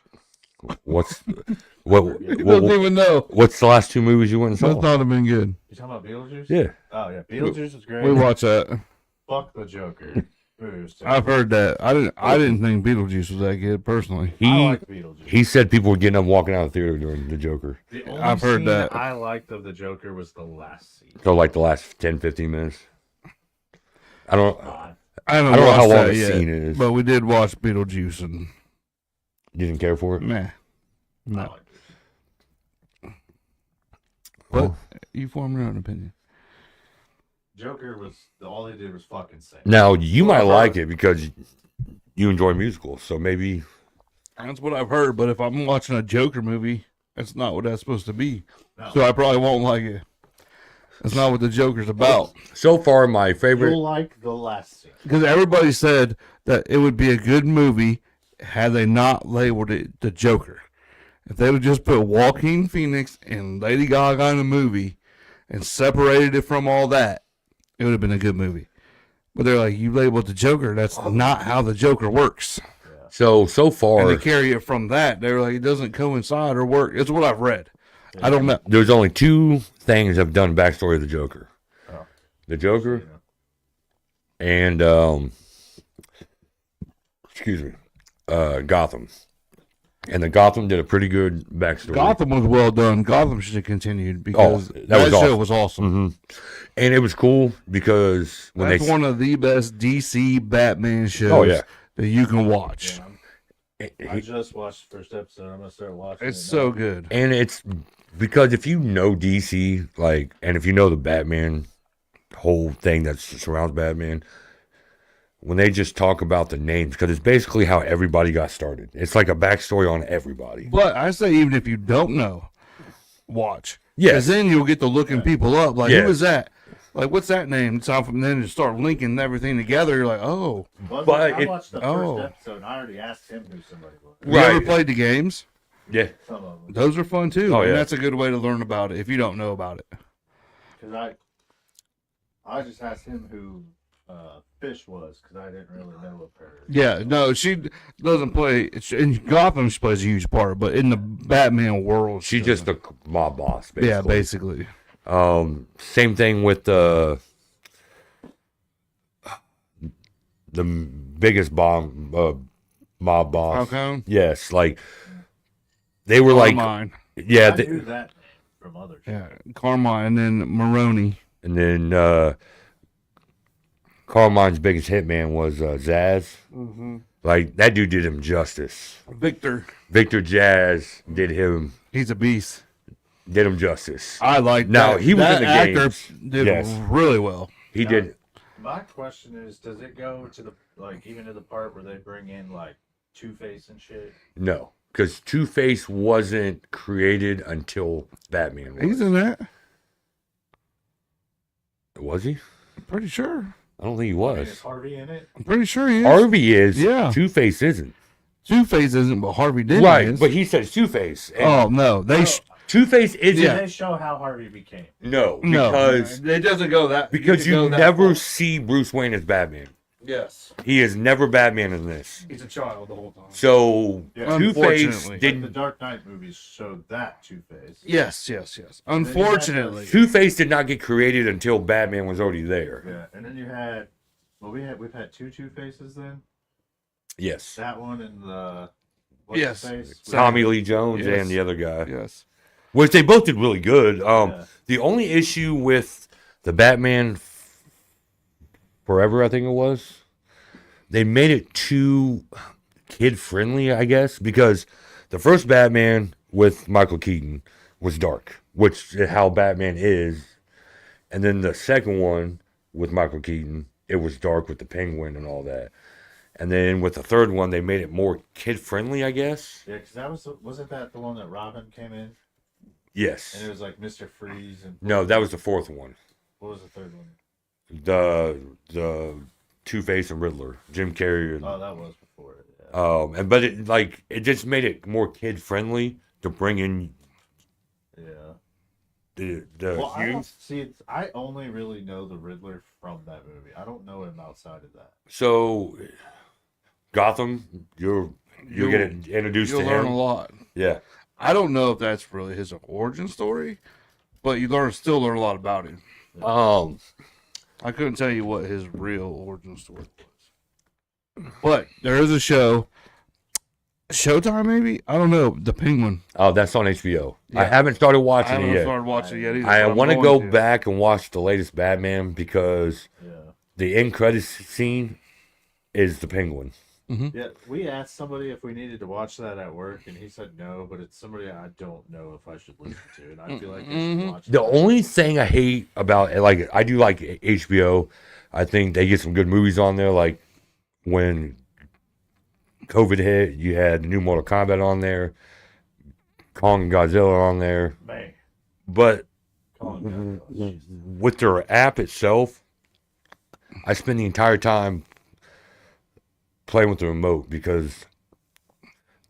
Speaker 1: What's
Speaker 2: You don't even know.
Speaker 1: what's the last two movies you went and
Speaker 2: Must
Speaker 1: saw?
Speaker 2: not have been good.
Speaker 3: You talking about Beetlejuice?
Speaker 1: Yeah.
Speaker 3: Oh yeah, Beetlejuice is great.
Speaker 2: We watch that.
Speaker 3: Fuck the Joker. Movie was
Speaker 2: I've
Speaker 3: terrible.
Speaker 2: heard that. I didn't think Beetlejuice was that good personally.
Speaker 3: I
Speaker 1: He
Speaker 3: like Beetlejuice.
Speaker 1: he said people were getting up walking out of the theater during the Joker.
Speaker 3: The only
Speaker 2: I've heard
Speaker 3: scene
Speaker 2: that.
Speaker 3: I liked of the Joker was the last scene.
Speaker 1: So like the last 10, 15 minutes. I don't
Speaker 2: I haven't
Speaker 1: I don't know
Speaker 2: watched
Speaker 1: how long
Speaker 2: that
Speaker 1: the
Speaker 2: yet,
Speaker 1: scene is.
Speaker 2: but we did watch Beetlejuice and
Speaker 1: You didn't care for it?
Speaker 2: meh.
Speaker 3: I
Speaker 2: No.
Speaker 3: liked it.
Speaker 2: But
Speaker 1: Well,
Speaker 2: you formed your own opinion.
Speaker 3: Joker was all they did was fucking sing.
Speaker 1: now you
Speaker 3: Well,
Speaker 1: might
Speaker 3: I've
Speaker 1: like
Speaker 3: heard-
Speaker 1: it because you enjoy musicals, so maybe
Speaker 2: That's what I've heard, but if I'm watching a Joker movie, that's not what that's supposed to be.
Speaker 3: No.
Speaker 2: So I probably won't like it. That's not what the Joker's about.
Speaker 1: so far my favorite.
Speaker 3: You'll like the last scene.
Speaker 2: Because everybody said that it would be a good movie had they not labeled it the Joker. If they would just put Joaquin Phoenix and Lady Gaga in the movie and separated it from all that, it would have been a good movie. But they're like, you labeled the Joker. That's not how the Joker works.
Speaker 1: So
Speaker 2: And
Speaker 1: far
Speaker 2: they carry it from that. They're like, it doesn't coincide or work. It's what I've read. I don't know.
Speaker 1: there's only two things I've done backstory of the Joker.
Speaker 3: Oh.
Speaker 1: The Joker
Speaker 3: You know.
Speaker 1: and excuse me, Gotham. And the Gotham did a pretty good backstory.
Speaker 2: Gotham was well done. Gotham should have continued because
Speaker 1: that
Speaker 2: that,
Speaker 1: was
Speaker 2: show
Speaker 1: awesome.
Speaker 2: was awesome.
Speaker 1: hmm And it was cool because when
Speaker 2: That's
Speaker 1: they
Speaker 2: one of the best DC Batman shows
Speaker 1: Oh, yeah.
Speaker 2: that you can watch.
Speaker 3: Yeah, I just watched the first episode. I'm gonna start watching.
Speaker 2: It's
Speaker 3: it
Speaker 2: so
Speaker 3: now.
Speaker 2: good.
Speaker 1: and it's because if you know DC, like, and if you know the Batman whole thing that surrounds Batman, when they just talk about the names, because it's basically how everybody got started. It's like a backstory on everybody.
Speaker 2: But I say, even if you don't know, watch.
Speaker 1: Yes.
Speaker 2: Because then you'll get to looking people up. Like,
Speaker 1: Yeah.
Speaker 2: who is that? Like, what's that name? It's off, and then you start linking everything together. You're like, oh.
Speaker 3: Well,
Speaker 1: But
Speaker 3: I
Speaker 1: it-
Speaker 3: watched the
Speaker 2: Oh.
Speaker 3: first episode. And I already asked him who somebody was.
Speaker 2: You ever
Speaker 1: Right.
Speaker 2: played the games?
Speaker 1: Yeah.
Speaker 3: Some of them.
Speaker 2: Those are fun too.
Speaker 1: Oh,
Speaker 2: And
Speaker 1: yeah.
Speaker 2: that's a good way to learn about it if you don't know about it.
Speaker 3: Because I just asked him who Fish was because I didn't really know of her.
Speaker 2: Yeah, no, she doesn't play. In Gotham, she plays a huge part, but in the Batman world,
Speaker 1: She's
Speaker 2: she
Speaker 1: just
Speaker 2: doesn't.
Speaker 1: a mob boss, basically.
Speaker 2: Yeah, basically.
Speaker 1: Same thing with the biggest mob boss.
Speaker 2: Falcone?
Speaker 1: Yes, like they were like,
Speaker 2: Carmine.
Speaker 1: yeah,
Speaker 3: I knew that from others.
Speaker 2: Yeah, Carmine, and then Maroney.
Speaker 1: and then Carmine's biggest hitman was Zaz.
Speaker 2: Mm-hmm.
Speaker 1: Like that dude did him justice.
Speaker 2: Victor,
Speaker 1: Victor Jazz did him
Speaker 2: he's a beast.
Speaker 1: justice.
Speaker 2: I like
Speaker 1: Now,
Speaker 2: that.
Speaker 1: he was
Speaker 2: that
Speaker 1: in the
Speaker 2: actor
Speaker 1: games.
Speaker 2: did
Speaker 1: Yes.
Speaker 2: really well.
Speaker 1: He did.
Speaker 3: My question is, does it go to the even to the part where they bring in like Two-Face and shit?
Speaker 1: No, because Two-Face wasn't created until Batman was.
Speaker 2: He's in that.
Speaker 1: Was he?
Speaker 2: I'm pretty sure.
Speaker 1: I don't think he
Speaker 3: I mean,
Speaker 1: was.
Speaker 3: is Harvey in it?
Speaker 2: I'm pretty sure he is.
Speaker 1: Harvey is.
Speaker 2: Yeah.
Speaker 1: Two-Face isn't.
Speaker 2: Two-Face isn't, but Harvey Dent
Speaker 1: Right,
Speaker 2: is.
Speaker 1: but he says Two-Face. And
Speaker 2: Oh no, they
Speaker 1: Two-Face isn't.
Speaker 2: Yeah.
Speaker 3: Did they show how Harvey became?
Speaker 1: No,
Speaker 2: no
Speaker 1: because
Speaker 2: it doesn't go that
Speaker 1: because you never see Bruce Wayne as Batman.
Speaker 2: Yes,
Speaker 1: He is never Batman in this.
Speaker 2: he's a child the whole time.
Speaker 1: So
Speaker 3: Yeah.
Speaker 1: Two-Face
Speaker 2: Unfortunately.
Speaker 3: Like
Speaker 1: didn't.
Speaker 3: the Dark Knight movies showed that Two-Face.
Speaker 2: Yes.
Speaker 3: then you
Speaker 2: Unfortunately,
Speaker 1: Two-Face did not get created until Batman was already there.
Speaker 3: Yeah, and then you had, we've had two Two-Faces then.
Speaker 1: Yes.
Speaker 3: That one and the
Speaker 2: Yes.
Speaker 3: face?
Speaker 1: Tommy Lee Jones
Speaker 2: Yes.
Speaker 1: and the other guy.
Speaker 2: yes.
Speaker 1: Which they both did really good.
Speaker 3: Yeah.
Speaker 1: The only issue with the Batman Forever, I think it was. They made it too kid friendly, I guess, because the first Batman with Michael Keaton was dark, which is how Batman is. And then the second one with Michael Keaton, it was dark with the Penguin and all that. And then with the third one, they made it more kid friendly, I guess.
Speaker 3: Yeah, because that wasn't that the one that Robin came in
Speaker 1: Yes.
Speaker 3: and it was like Mr. Freeze and
Speaker 1: No, that was the fourth one.
Speaker 3: what was the third one?
Speaker 1: The Two-Face and Riddler, Jim Carrey. And,
Speaker 3: Oh, that was before it. Yeah.
Speaker 1: but it just made it more kid friendly to bring in
Speaker 3: Yeah.
Speaker 1: the
Speaker 3: Well, I don't
Speaker 1: youth.
Speaker 3: see. I only really know the Riddler from that movie. I don't know him outside of that.
Speaker 1: So Gotham, you'll get introduced
Speaker 2: You'll
Speaker 1: to
Speaker 2: learn
Speaker 1: him.
Speaker 2: a lot.
Speaker 1: Yeah.
Speaker 2: I don't know if that's really his origin story, but you still learn a lot about him. I couldn't tell you what his real origin story was. But there is a show. Showtime, maybe? I don't know. The Penguin.
Speaker 1: Oh, that's on HBO. I
Speaker 2: Yeah.
Speaker 1: haven't started
Speaker 2: I
Speaker 1: watching
Speaker 2: haven't
Speaker 1: it yet.
Speaker 2: started watching it yet either.
Speaker 1: I
Speaker 2: but I'm
Speaker 1: want to
Speaker 2: going
Speaker 1: go back and watch the latest Batman because
Speaker 3: Yeah.
Speaker 1: the end credits scene is the Penguin.
Speaker 3: Yeah. We asked somebody if we needed to watch that at work, and he said no. But it's somebody I don't know if I should listen to, and I feel like I should watch.
Speaker 1: The
Speaker 3: that.
Speaker 1: only thing I hate about like I do like HBO. I think they get some good movies on there. Like when COVID hit, you had new Mortal Kombat on there, Kong and Godzilla on there.
Speaker 3: Man,
Speaker 1: But
Speaker 3: Colin Godzilla, Jesus.
Speaker 1: with their app itself, I spend the entire time playing with the remote because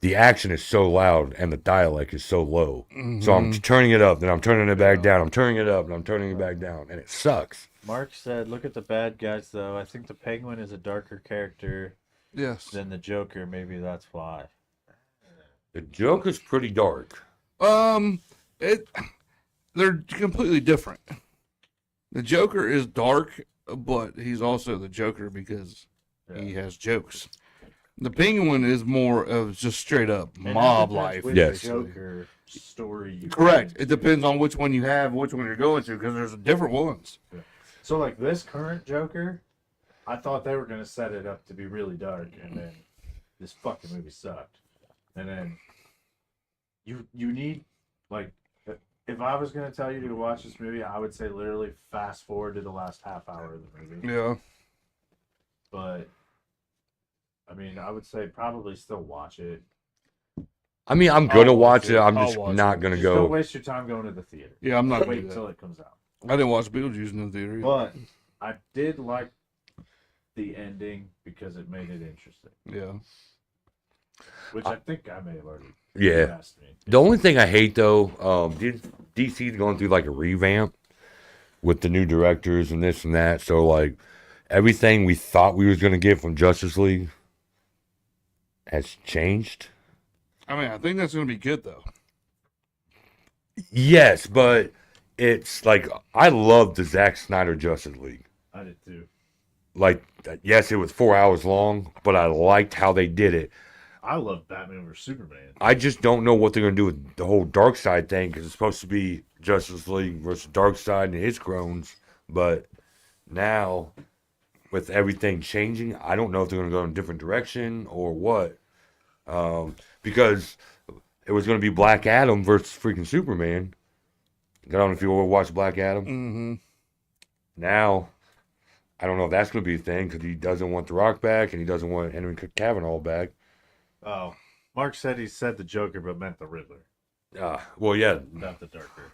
Speaker 1: the action is so loud and the dialect is so low. So I'm turning it up, then I'm turning it back down. I'm turning it up, and I'm turning it back down, and it sucks.
Speaker 3: Mark said, "Look at the bad guys, though. I think the Penguin is a darker character
Speaker 2: Yes.
Speaker 3: than the Joker. Maybe that's why."
Speaker 1: The Joker's pretty dark.
Speaker 2: They're completely different. The Joker is dark, but he's also the Joker because he has jokes. The Penguin is more of just straight up
Speaker 3: And that
Speaker 2: mob
Speaker 3: depends
Speaker 2: life.
Speaker 3: which
Speaker 1: Yes.
Speaker 3: Joker story you
Speaker 2: Correct.
Speaker 3: find.
Speaker 2: It depends on which one you have, which one you're going to, because there's different ones.
Speaker 3: So, like this current Joker, I thought they were gonna set it up to be really dark, and then this fucking movie sucked. And then you need like, if I was gonna tell you to watch this movie, I would say literally fast forward to the last half hour of the movie.
Speaker 2: Yeah.
Speaker 3: But I mean, I would say probably still watch it.
Speaker 1: I mean, I'm gonna
Speaker 3: I'll
Speaker 1: watch
Speaker 3: watch
Speaker 1: it.
Speaker 3: it.
Speaker 1: I'm
Speaker 2: I'll
Speaker 1: just
Speaker 2: watch
Speaker 1: not
Speaker 2: it.
Speaker 1: gonna
Speaker 3: Just don't
Speaker 1: go.
Speaker 3: waste your time going to the theater.
Speaker 2: Yeah, I'm not going to
Speaker 3: Wait
Speaker 2: do
Speaker 3: until
Speaker 2: that.
Speaker 3: it comes out.
Speaker 2: I didn't watch Beetlejuice in the theater.
Speaker 3: But I did like the ending because it made it interesting,
Speaker 2: Yeah.
Speaker 3: which I think I may have already
Speaker 1: Yeah.
Speaker 3: asked me.
Speaker 1: The only thing I hate though, DC's going through like a revamp with the new directors and this and that. So like everything we thought we was gonna get from Justice League has changed.
Speaker 2: I mean, I think that's going to be good, though.
Speaker 1: Yes, but it's like I love the Zack Snyder Justice League.
Speaker 3: I did too.
Speaker 1: Like, yes, it was 4 hours long, but I liked how they did it.
Speaker 3: I love Batman vs Superman.
Speaker 1: I just don't know what they're gonna do with the whole Dark Side thing because it's supposed to be Justice League versus Dark Side and his crones, but now with everything changing, I don't know if they're gonna go in a different direction or what. Because it was gonna be Black Adam versus freaking Superman. I don't know if you ever watched Black Adam.
Speaker 2: Mm-hmm.
Speaker 1: Now, I don't know if that's gonna be a thing because he doesn't want The Rock back and he doesn't want Henry Cavill back.
Speaker 3: Oh, Mark said he said the Joker, but meant the Riddler,
Speaker 1: Well, yeah,
Speaker 3: not the Darker.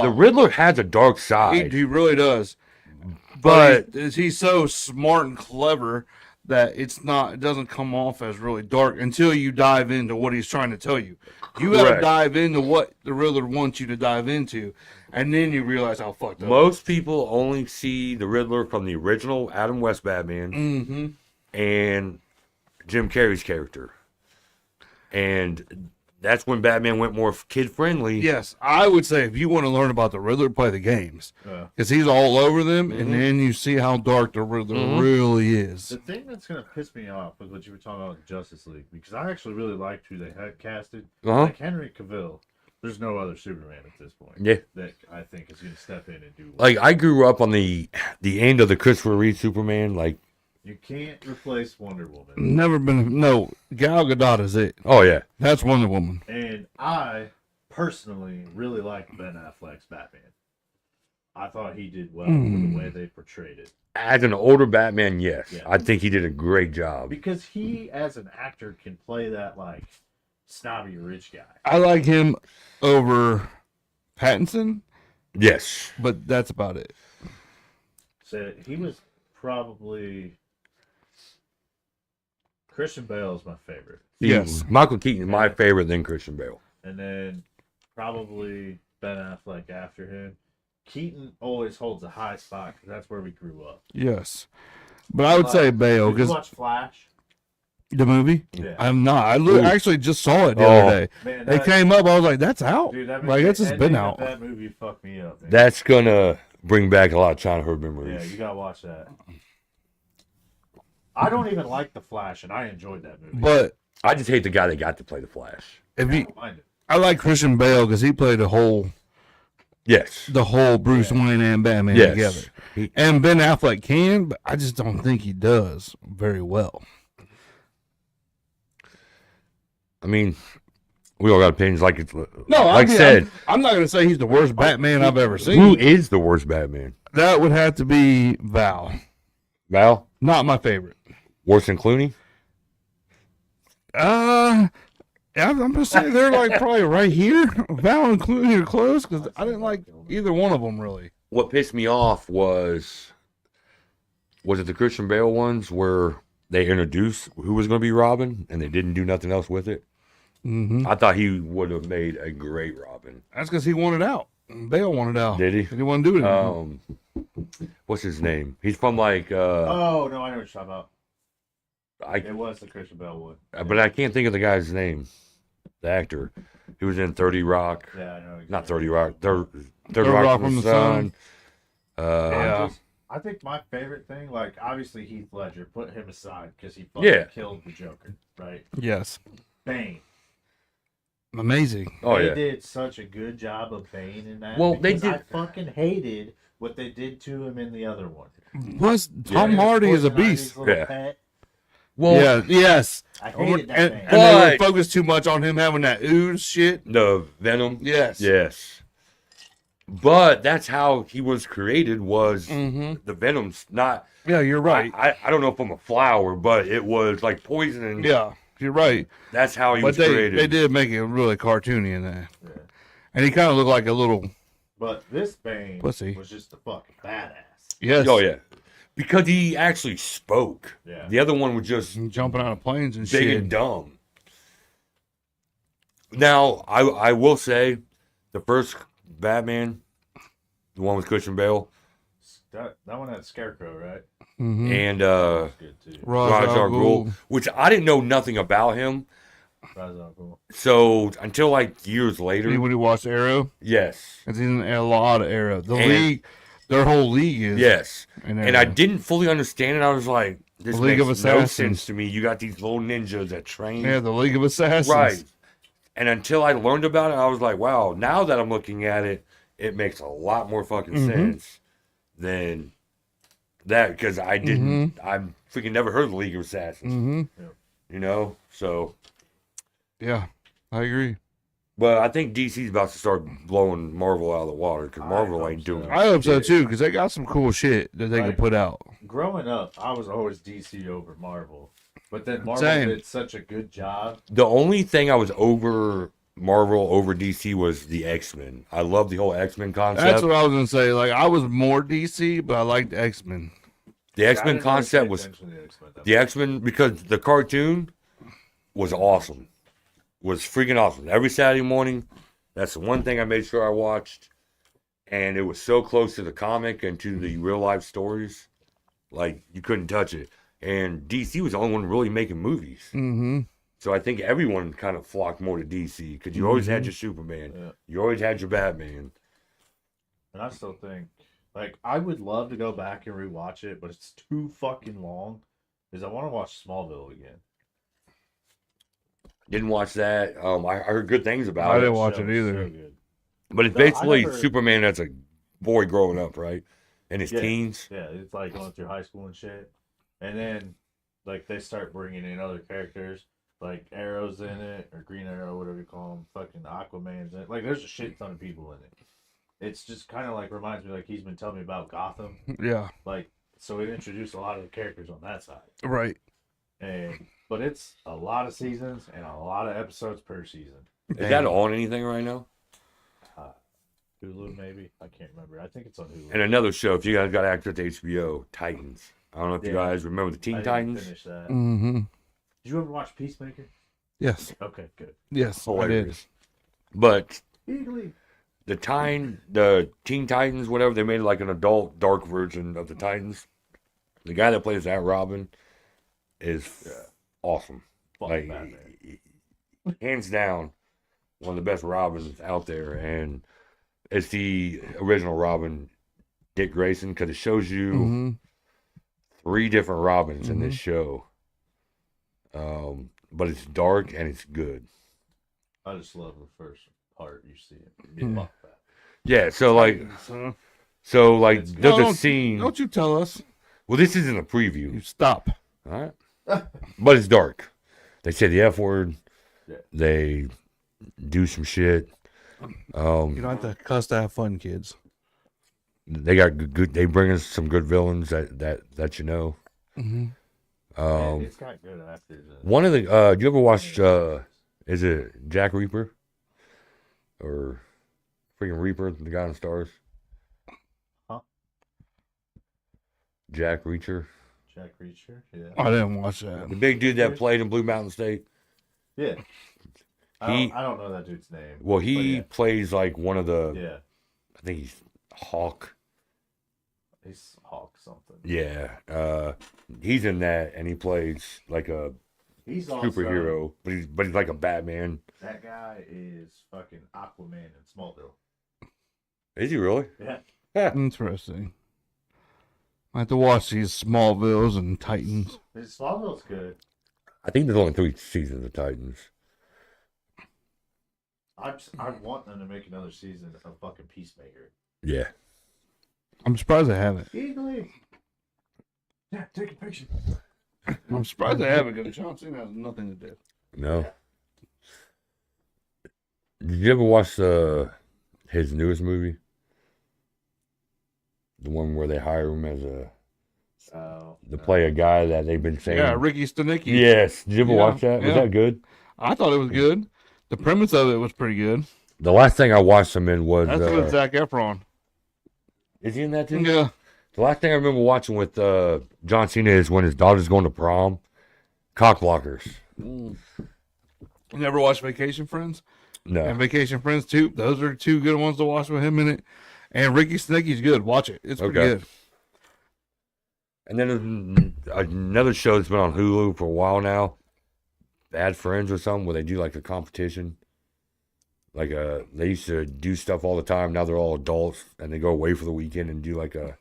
Speaker 1: the Riddler has a dark
Speaker 2: He
Speaker 1: side,
Speaker 2: really does.
Speaker 1: but
Speaker 2: He's so smart and clever that it doesn't come off as really dark until you dive into what he's trying to tell you. You got to
Speaker 1: Correct.
Speaker 2: dive into what the Riddler wants you to dive into, and then you realize how fucked up.
Speaker 1: most people only see the Riddler from the original Adam West Batman
Speaker 2: Mm-hmm.
Speaker 1: and Jim Carrey's character. And that's when Batman went more kid friendly.
Speaker 2: Yes, I would say if you want to learn about the Riddler, play the games
Speaker 3: Yeah.
Speaker 2: because he's all over them, and then you see how dark the Riddler really is.
Speaker 3: The thing that's gonna piss me off with what you were talking about with Justice League, because I actually really liked who they had casted.
Speaker 1: Uh-huh.
Speaker 3: Like Henry Cavill, There's no other Superman at this point.
Speaker 1: Yeah.
Speaker 3: That I think is going to step in and do.
Speaker 1: Like I grew up on the end of the Christopher Reeve Superman. Like,
Speaker 3: You can't replace Wonder Woman.
Speaker 2: Never been. No, Gal Gadot is it.
Speaker 1: oh yeah,
Speaker 2: That's Wonder Woman.
Speaker 3: And I personally really like Ben Affleck's Batman. I thought he did well for the way they portrayed it.
Speaker 1: as an older Batman, yes,
Speaker 3: Yeah.
Speaker 1: I think he did a great job.
Speaker 3: Because he, as an actor, can play that, like, snobby rich guy.
Speaker 2: I like him over Pattinson,
Speaker 1: Yes,
Speaker 2: but that's about it.
Speaker 3: So he was probably... Christian Bale is my favorite.
Speaker 2: Yes.
Speaker 1: Michael Keaton is my favorite, then Christian Bale.
Speaker 3: And then probably Ben Affleck after him. Keaton always holds a high spot because that's where we grew up.
Speaker 2: Yes, but I would say Bale
Speaker 3: Did you
Speaker 2: because
Speaker 3: watch Flash?
Speaker 2: the movie.
Speaker 3: Yeah.
Speaker 2: I'm not. I
Speaker 1: Ooh.
Speaker 2: actually just saw it the
Speaker 1: Oh.
Speaker 2: other day.
Speaker 3: Man,
Speaker 2: It came up. I was like, "That's out."
Speaker 3: Dude, that
Speaker 2: Like it's just been
Speaker 3: ending of
Speaker 2: out.
Speaker 3: That movie fucked me up, man.
Speaker 1: That's gonna bring back a lot of childhood
Speaker 3: Yeah,
Speaker 1: memories.
Speaker 3: you gotta watch that. I don't even like The Flash, and I enjoyed that movie.
Speaker 2: But
Speaker 1: I just hate the guy that got to play the Flash.
Speaker 2: if
Speaker 3: I
Speaker 2: you,
Speaker 3: don't mind it.
Speaker 2: I like Christian Bale because he played the whole
Speaker 1: Yes,
Speaker 2: Bruce Wayne and Batman
Speaker 1: yes.
Speaker 2: together.
Speaker 1: He-
Speaker 2: And Ben Affleck can, but I just don't think he does very well.
Speaker 1: I mean, we all got opinions. Like it's
Speaker 2: No,
Speaker 1: like I said,
Speaker 2: I'm not going to say he's the worst Batman I've ever
Speaker 1: who
Speaker 2: seen.
Speaker 1: is the worst Batman?
Speaker 2: That would have to be Val.
Speaker 1: Val,
Speaker 2: Not my favorite.
Speaker 1: worse than Clooney?
Speaker 2: I'm gonna say they're like probably right here. Val and Clooney are close because I didn't like either one of them really.
Speaker 1: What pissed me off was it the Christian Bale ones where they introduced who was going to be Robin and they didn't do nothing else with it?
Speaker 2: Mm-hmm.
Speaker 1: I thought he would have made a great Robin.
Speaker 2: That's because he wanted out. Bale wanted out.
Speaker 1: Did he?
Speaker 2: He didn't want to do it anymore.
Speaker 1: What's his name? He's from like
Speaker 3: Oh, no, I know what you're talking about.
Speaker 1: I
Speaker 3: It was the Christian Bale one.
Speaker 1: but I can't think of the guy's name. The actor. He was in 30 Rock.
Speaker 3: Yeah, I know. Exactly.
Speaker 1: Not 30 Rock. Third Rock from the Sun.
Speaker 2: Yeah.
Speaker 3: I think my favorite thing, like, obviously Heath Ledger, put him aside because he fucking
Speaker 1: Yeah.
Speaker 3: killed the Joker, right?
Speaker 2: Yes.
Speaker 3: Bane.
Speaker 2: Amazing.
Speaker 1: Oh
Speaker 3: They
Speaker 1: yeah.
Speaker 3: did such a good job of Bane in that.
Speaker 1: Well, they
Speaker 3: because
Speaker 1: did-
Speaker 3: I fucking hated what they did to him in the other one.
Speaker 2: Plus, Tom
Speaker 3: Yeah,
Speaker 2: Hardy is a
Speaker 3: Poison Ivy's
Speaker 2: beast.
Speaker 3: little
Speaker 1: Yeah.
Speaker 3: pet.
Speaker 1: Well,
Speaker 2: Yeah. Yes.
Speaker 3: I hated that
Speaker 2: And
Speaker 3: Bane.
Speaker 2: they would
Speaker 1: But-
Speaker 2: focus too much on him having that ooze shit.
Speaker 1: the Venom.
Speaker 2: Yes.
Speaker 1: Yes. But that's how he was created. Was
Speaker 2: Mm-hmm.
Speaker 1: the Venom's not?
Speaker 2: Yeah, you're right.
Speaker 1: I don't know if I'm a flower, but it was like poison. And
Speaker 2: Yeah, you're right.
Speaker 1: that's how he
Speaker 2: But
Speaker 1: was
Speaker 2: they
Speaker 1: created.
Speaker 2: did make it really cartoony in that.
Speaker 3: Yeah.
Speaker 2: And he kind of looked like a little.
Speaker 3: But this Bane
Speaker 2: Pussy.
Speaker 3: was just a fucking badass.
Speaker 2: Yes.
Speaker 1: Oh yeah, because he actually spoke.
Speaker 3: Yeah.
Speaker 1: The other one was just
Speaker 2: Jumping out of planes and
Speaker 1: big
Speaker 2: shit.
Speaker 1: and dumb. Now I will say, the first Batman, the one with Christian Bale,
Speaker 3: That one had Scarecrow, right?
Speaker 2: Mm-hmm.
Speaker 1: and
Speaker 3: That was good too.
Speaker 1: Ra's al Ghul, which I didn't know nothing about him.
Speaker 3: Ra's al Ghul.
Speaker 1: So until like years later,
Speaker 2: When you watch Arrow,
Speaker 1: yes,
Speaker 2: it's in a lot of Arrow. The
Speaker 1: And-
Speaker 2: league, their whole league is.
Speaker 1: yes,
Speaker 2: in
Speaker 1: and I
Speaker 2: Arrow.
Speaker 1: didn't fully understand it. I was like, this
Speaker 2: League of
Speaker 1: makes no
Speaker 2: Assassins.
Speaker 1: sense to me. You got these little ninjas that train,
Speaker 2: Yeah, the League of Assassins.
Speaker 1: right? And until I learned about it, I was like, wow. Now that I'm looking at it, it makes a lot more fucking
Speaker 2: Mhm.
Speaker 1: sense than that because I didn't. I'm freaking never heard of the League of Assassins.
Speaker 2: Mm-hmm.
Speaker 1: You know, so.
Speaker 2: Yeah, I agree.
Speaker 1: But I think DC's about to start blowing Marvel out of the water because
Speaker 3: I
Speaker 1: Marvel
Speaker 3: hope
Speaker 1: ain't doing
Speaker 3: so.
Speaker 2: I hope so
Speaker 1: shit.
Speaker 2: too, because they got some cool shit that they
Speaker 3: Right.
Speaker 2: can put out.
Speaker 3: Growing up, I was always DC over Marvel. But then Marvel
Speaker 2: Same.
Speaker 3: did such a good job.
Speaker 1: The only thing I was over Marvel over DC was the X-Men. I love the whole X-Men concept.
Speaker 2: That's what I was gonna say. Like I was more DC, but I liked X-Men.
Speaker 1: The
Speaker 3: I
Speaker 1: X-Men
Speaker 3: didn't really
Speaker 1: concept
Speaker 3: pay
Speaker 1: was
Speaker 3: attention to the X-Men that
Speaker 1: the X-Men because the cartoon was awesome. Was freaking awesome. Every Saturday morning, that's the one thing I made sure I watched. And it was so close to the comic and to the real life stories. Like you couldn't touch it. And DC was the only one really making movies.
Speaker 2: Mm-hmm.
Speaker 1: So I think everyone kind of flocked more to DC because you always had your Superman,
Speaker 3: Yeah.
Speaker 1: you always had your Batman.
Speaker 3: And I still think, like, I would love to go back and rewatch it, but it's too fucking long. Is I want to watch Smallville again.
Speaker 1: Didn't watch that. I heard good things
Speaker 2: I
Speaker 1: about
Speaker 2: didn't
Speaker 1: it.
Speaker 2: watch
Speaker 3: Show
Speaker 2: it
Speaker 3: is
Speaker 2: either.
Speaker 3: So good.
Speaker 1: But it's
Speaker 3: No, I
Speaker 1: basically
Speaker 3: never-
Speaker 1: Superman that's a boy growing up, right? In his
Speaker 3: Yeah.
Speaker 1: teens.
Speaker 3: Yeah, it's like going through high school and shit. And then, like, they start bringing in other characters. Like, Arrow's in it, or Green Arrow, whatever you call him. Fucking Aquaman's in it. Like, there's a shit ton of people in it. It's just kind of like reminds me, like, he's been telling me about Gotham.
Speaker 2: Yeah.
Speaker 3: Like, so it introduced a lot of the characters on that side.
Speaker 2: Right.
Speaker 3: But it's a lot of seasons and a lot of episodes per season.
Speaker 1: Is that on anything right now?
Speaker 3: Hulu, maybe? I can't remember. I think it's on Hulu.
Speaker 1: And another show, if you guys got access to HBO, Titans. I don't know if you
Speaker 3: Yeah.
Speaker 1: guys remember the
Speaker 3: I
Speaker 1: Teen
Speaker 3: didn't
Speaker 1: Titans.
Speaker 3: finish that.
Speaker 2: Mm-hmm.
Speaker 3: Did you ever watch Peacemaker?
Speaker 2: Yes.
Speaker 3: Okay, good.
Speaker 2: Yes, I did.
Speaker 1: Hilarious. But
Speaker 3: Eagly.
Speaker 1: the Teen Titans, whatever, they made like an adult dark version of the Titans. The guy that plays that Robin is awesome.
Speaker 3: Fucking
Speaker 1: Like,
Speaker 3: Batman.
Speaker 1: hands down, one of the best Robins out there. And it's the original Robin, Dick Grayson, because it shows you
Speaker 2: Mm-hmm.
Speaker 1: 3 different Robins in this
Speaker 2: Mhm.
Speaker 1: show. But it's dark and it's good.
Speaker 3: I just love the first part you see it.
Speaker 2: Hmm.
Speaker 3: Fuck that.
Speaker 1: Yeah, so like
Speaker 3: It's
Speaker 1: there's
Speaker 2: No,
Speaker 1: a scene.
Speaker 2: Don't you tell us.
Speaker 1: Well, this isn't a
Speaker 2: You
Speaker 1: preview,
Speaker 2: stop.
Speaker 1: all right? But it's dark. They say the F word.
Speaker 3: Yeah.
Speaker 1: They do some shit.
Speaker 2: You don't have to cuss to have fun, kids.
Speaker 1: They got good. They bring us some good villains that you know.
Speaker 2: Mm-hmm.
Speaker 3: it's got good actors.
Speaker 1: One of the you ever watched is it Jack Reaper or freaking Reaper, the guy on Stars?
Speaker 3: Huh?
Speaker 1: Jack Reacher,
Speaker 3: Jack Reacher. Yeah.
Speaker 2: I didn't watch that.
Speaker 1: the big dude that played in Blue Mountain State.
Speaker 3: Yeah.
Speaker 1: He-
Speaker 3: I don't know that dude's name.
Speaker 1: Well, he
Speaker 3: but
Speaker 1: plays like one of the.
Speaker 3: yeah.
Speaker 1: I think he's Hawk.
Speaker 3: He's Hawk something.
Speaker 1: Yeah, he's in that, and he plays like a
Speaker 3: He's also,
Speaker 1: superhero, but he's like a Batman.
Speaker 3: That guy is fucking Aquaman in Smallville.
Speaker 1: Is he really?
Speaker 3: Yeah.
Speaker 2: Interesting. I have to watch these Smallvilles and Titans.
Speaker 3: His Smallville's good.
Speaker 1: I think there's only 3 seasons of Titans.
Speaker 3: I want them to make another season of fucking Peacemaker.
Speaker 1: Yeah.
Speaker 2: I'm surprised I haven't.
Speaker 3: Eagly. Yeah, take a picture.
Speaker 2: I'm surprised I haven't because John Cena has nothing to do.
Speaker 1: No. Did you ever watch his newest movie? The one where they hire him as to play a guy that they've been saying.
Speaker 2: Yeah, Ricky Stenicki.
Speaker 1: Yes. Did you ever
Speaker 2: Yeah,
Speaker 1: watch that? Was
Speaker 2: yeah.
Speaker 1: that good?
Speaker 2: I thought it was good. The premise of it was pretty good.
Speaker 1: The last thing I watched him in was.
Speaker 2: That's with Zac Efron.
Speaker 1: Is he in that too?
Speaker 2: Yeah.
Speaker 1: The last thing I remember watching with John Cena is when his daughter's going to prom. Cockblockers.
Speaker 2: You never watched Vacation Friends?
Speaker 1: No.
Speaker 2: And Vacation Friends 2. Those are 2 good ones to watch with him in it. And Ricky Stenicki's good. Watch it. It's pretty
Speaker 1: Okay.
Speaker 2: good.
Speaker 1: And then there's another show that's been on Hulu for a while now. Bad Friends or something, where they do like a competition. Like they used to do stuff all the time. Now they're all adults and they go away for the weekend and do like
Speaker 2: Is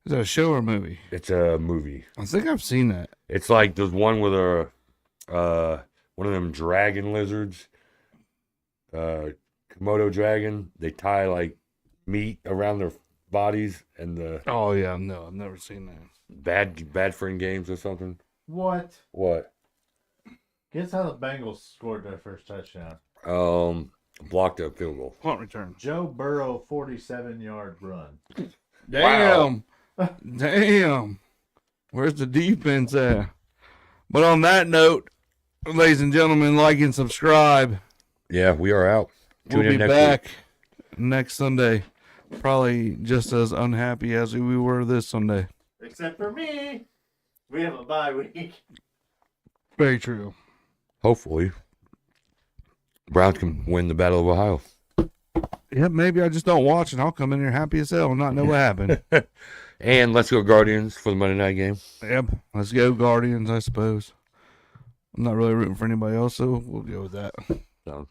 Speaker 2: that a show or a movie?
Speaker 1: it's a movie.
Speaker 2: I think I've seen that.
Speaker 1: It's like there's one with one of them dragon lizards, Komodo dragon. They tie like meat around their bodies and the
Speaker 2: Oh, yeah. No, I've never seen that.
Speaker 1: bad friend games or something.
Speaker 3: What?
Speaker 1: What?
Speaker 3: Guess how the Bengals scored their first touchdown?
Speaker 1: Blocked a field goal.
Speaker 2: Punt return.
Speaker 3: Joe Burrow 47-yard run.
Speaker 2: Damn. Damn. Where's the defense at? But on that note, ladies and gentlemen, like and subscribe.
Speaker 1: Yeah, we are out.
Speaker 2: We'll
Speaker 1: Tune in
Speaker 2: be
Speaker 1: next
Speaker 2: back
Speaker 1: week.
Speaker 2: next Sunday. Probably just as unhappy as we were this Sunday.
Speaker 3: Except for me. We have a bye week.
Speaker 2: Very true.
Speaker 1: Hopefully, Browns can win the Battle of Ohio.
Speaker 2: Yeah, maybe I just don't watch and I'll come in here happy as hell and not know what happened.
Speaker 1: And let's go Guardians for the Monday night game.
Speaker 2: Yep. Let's go Guardians, I suppose. I'm not really rooting for anybody else, so we'll go with that.
Speaker 1: Sounds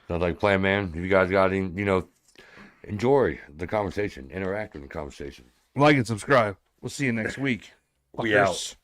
Speaker 1: like a plan, man. If you guys got any, enjoy the conversation, interact with the conversation.
Speaker 2: Like and subscribe. We'll see you next week.
Speaker 1: We out.
Speaker 2: Fuckers.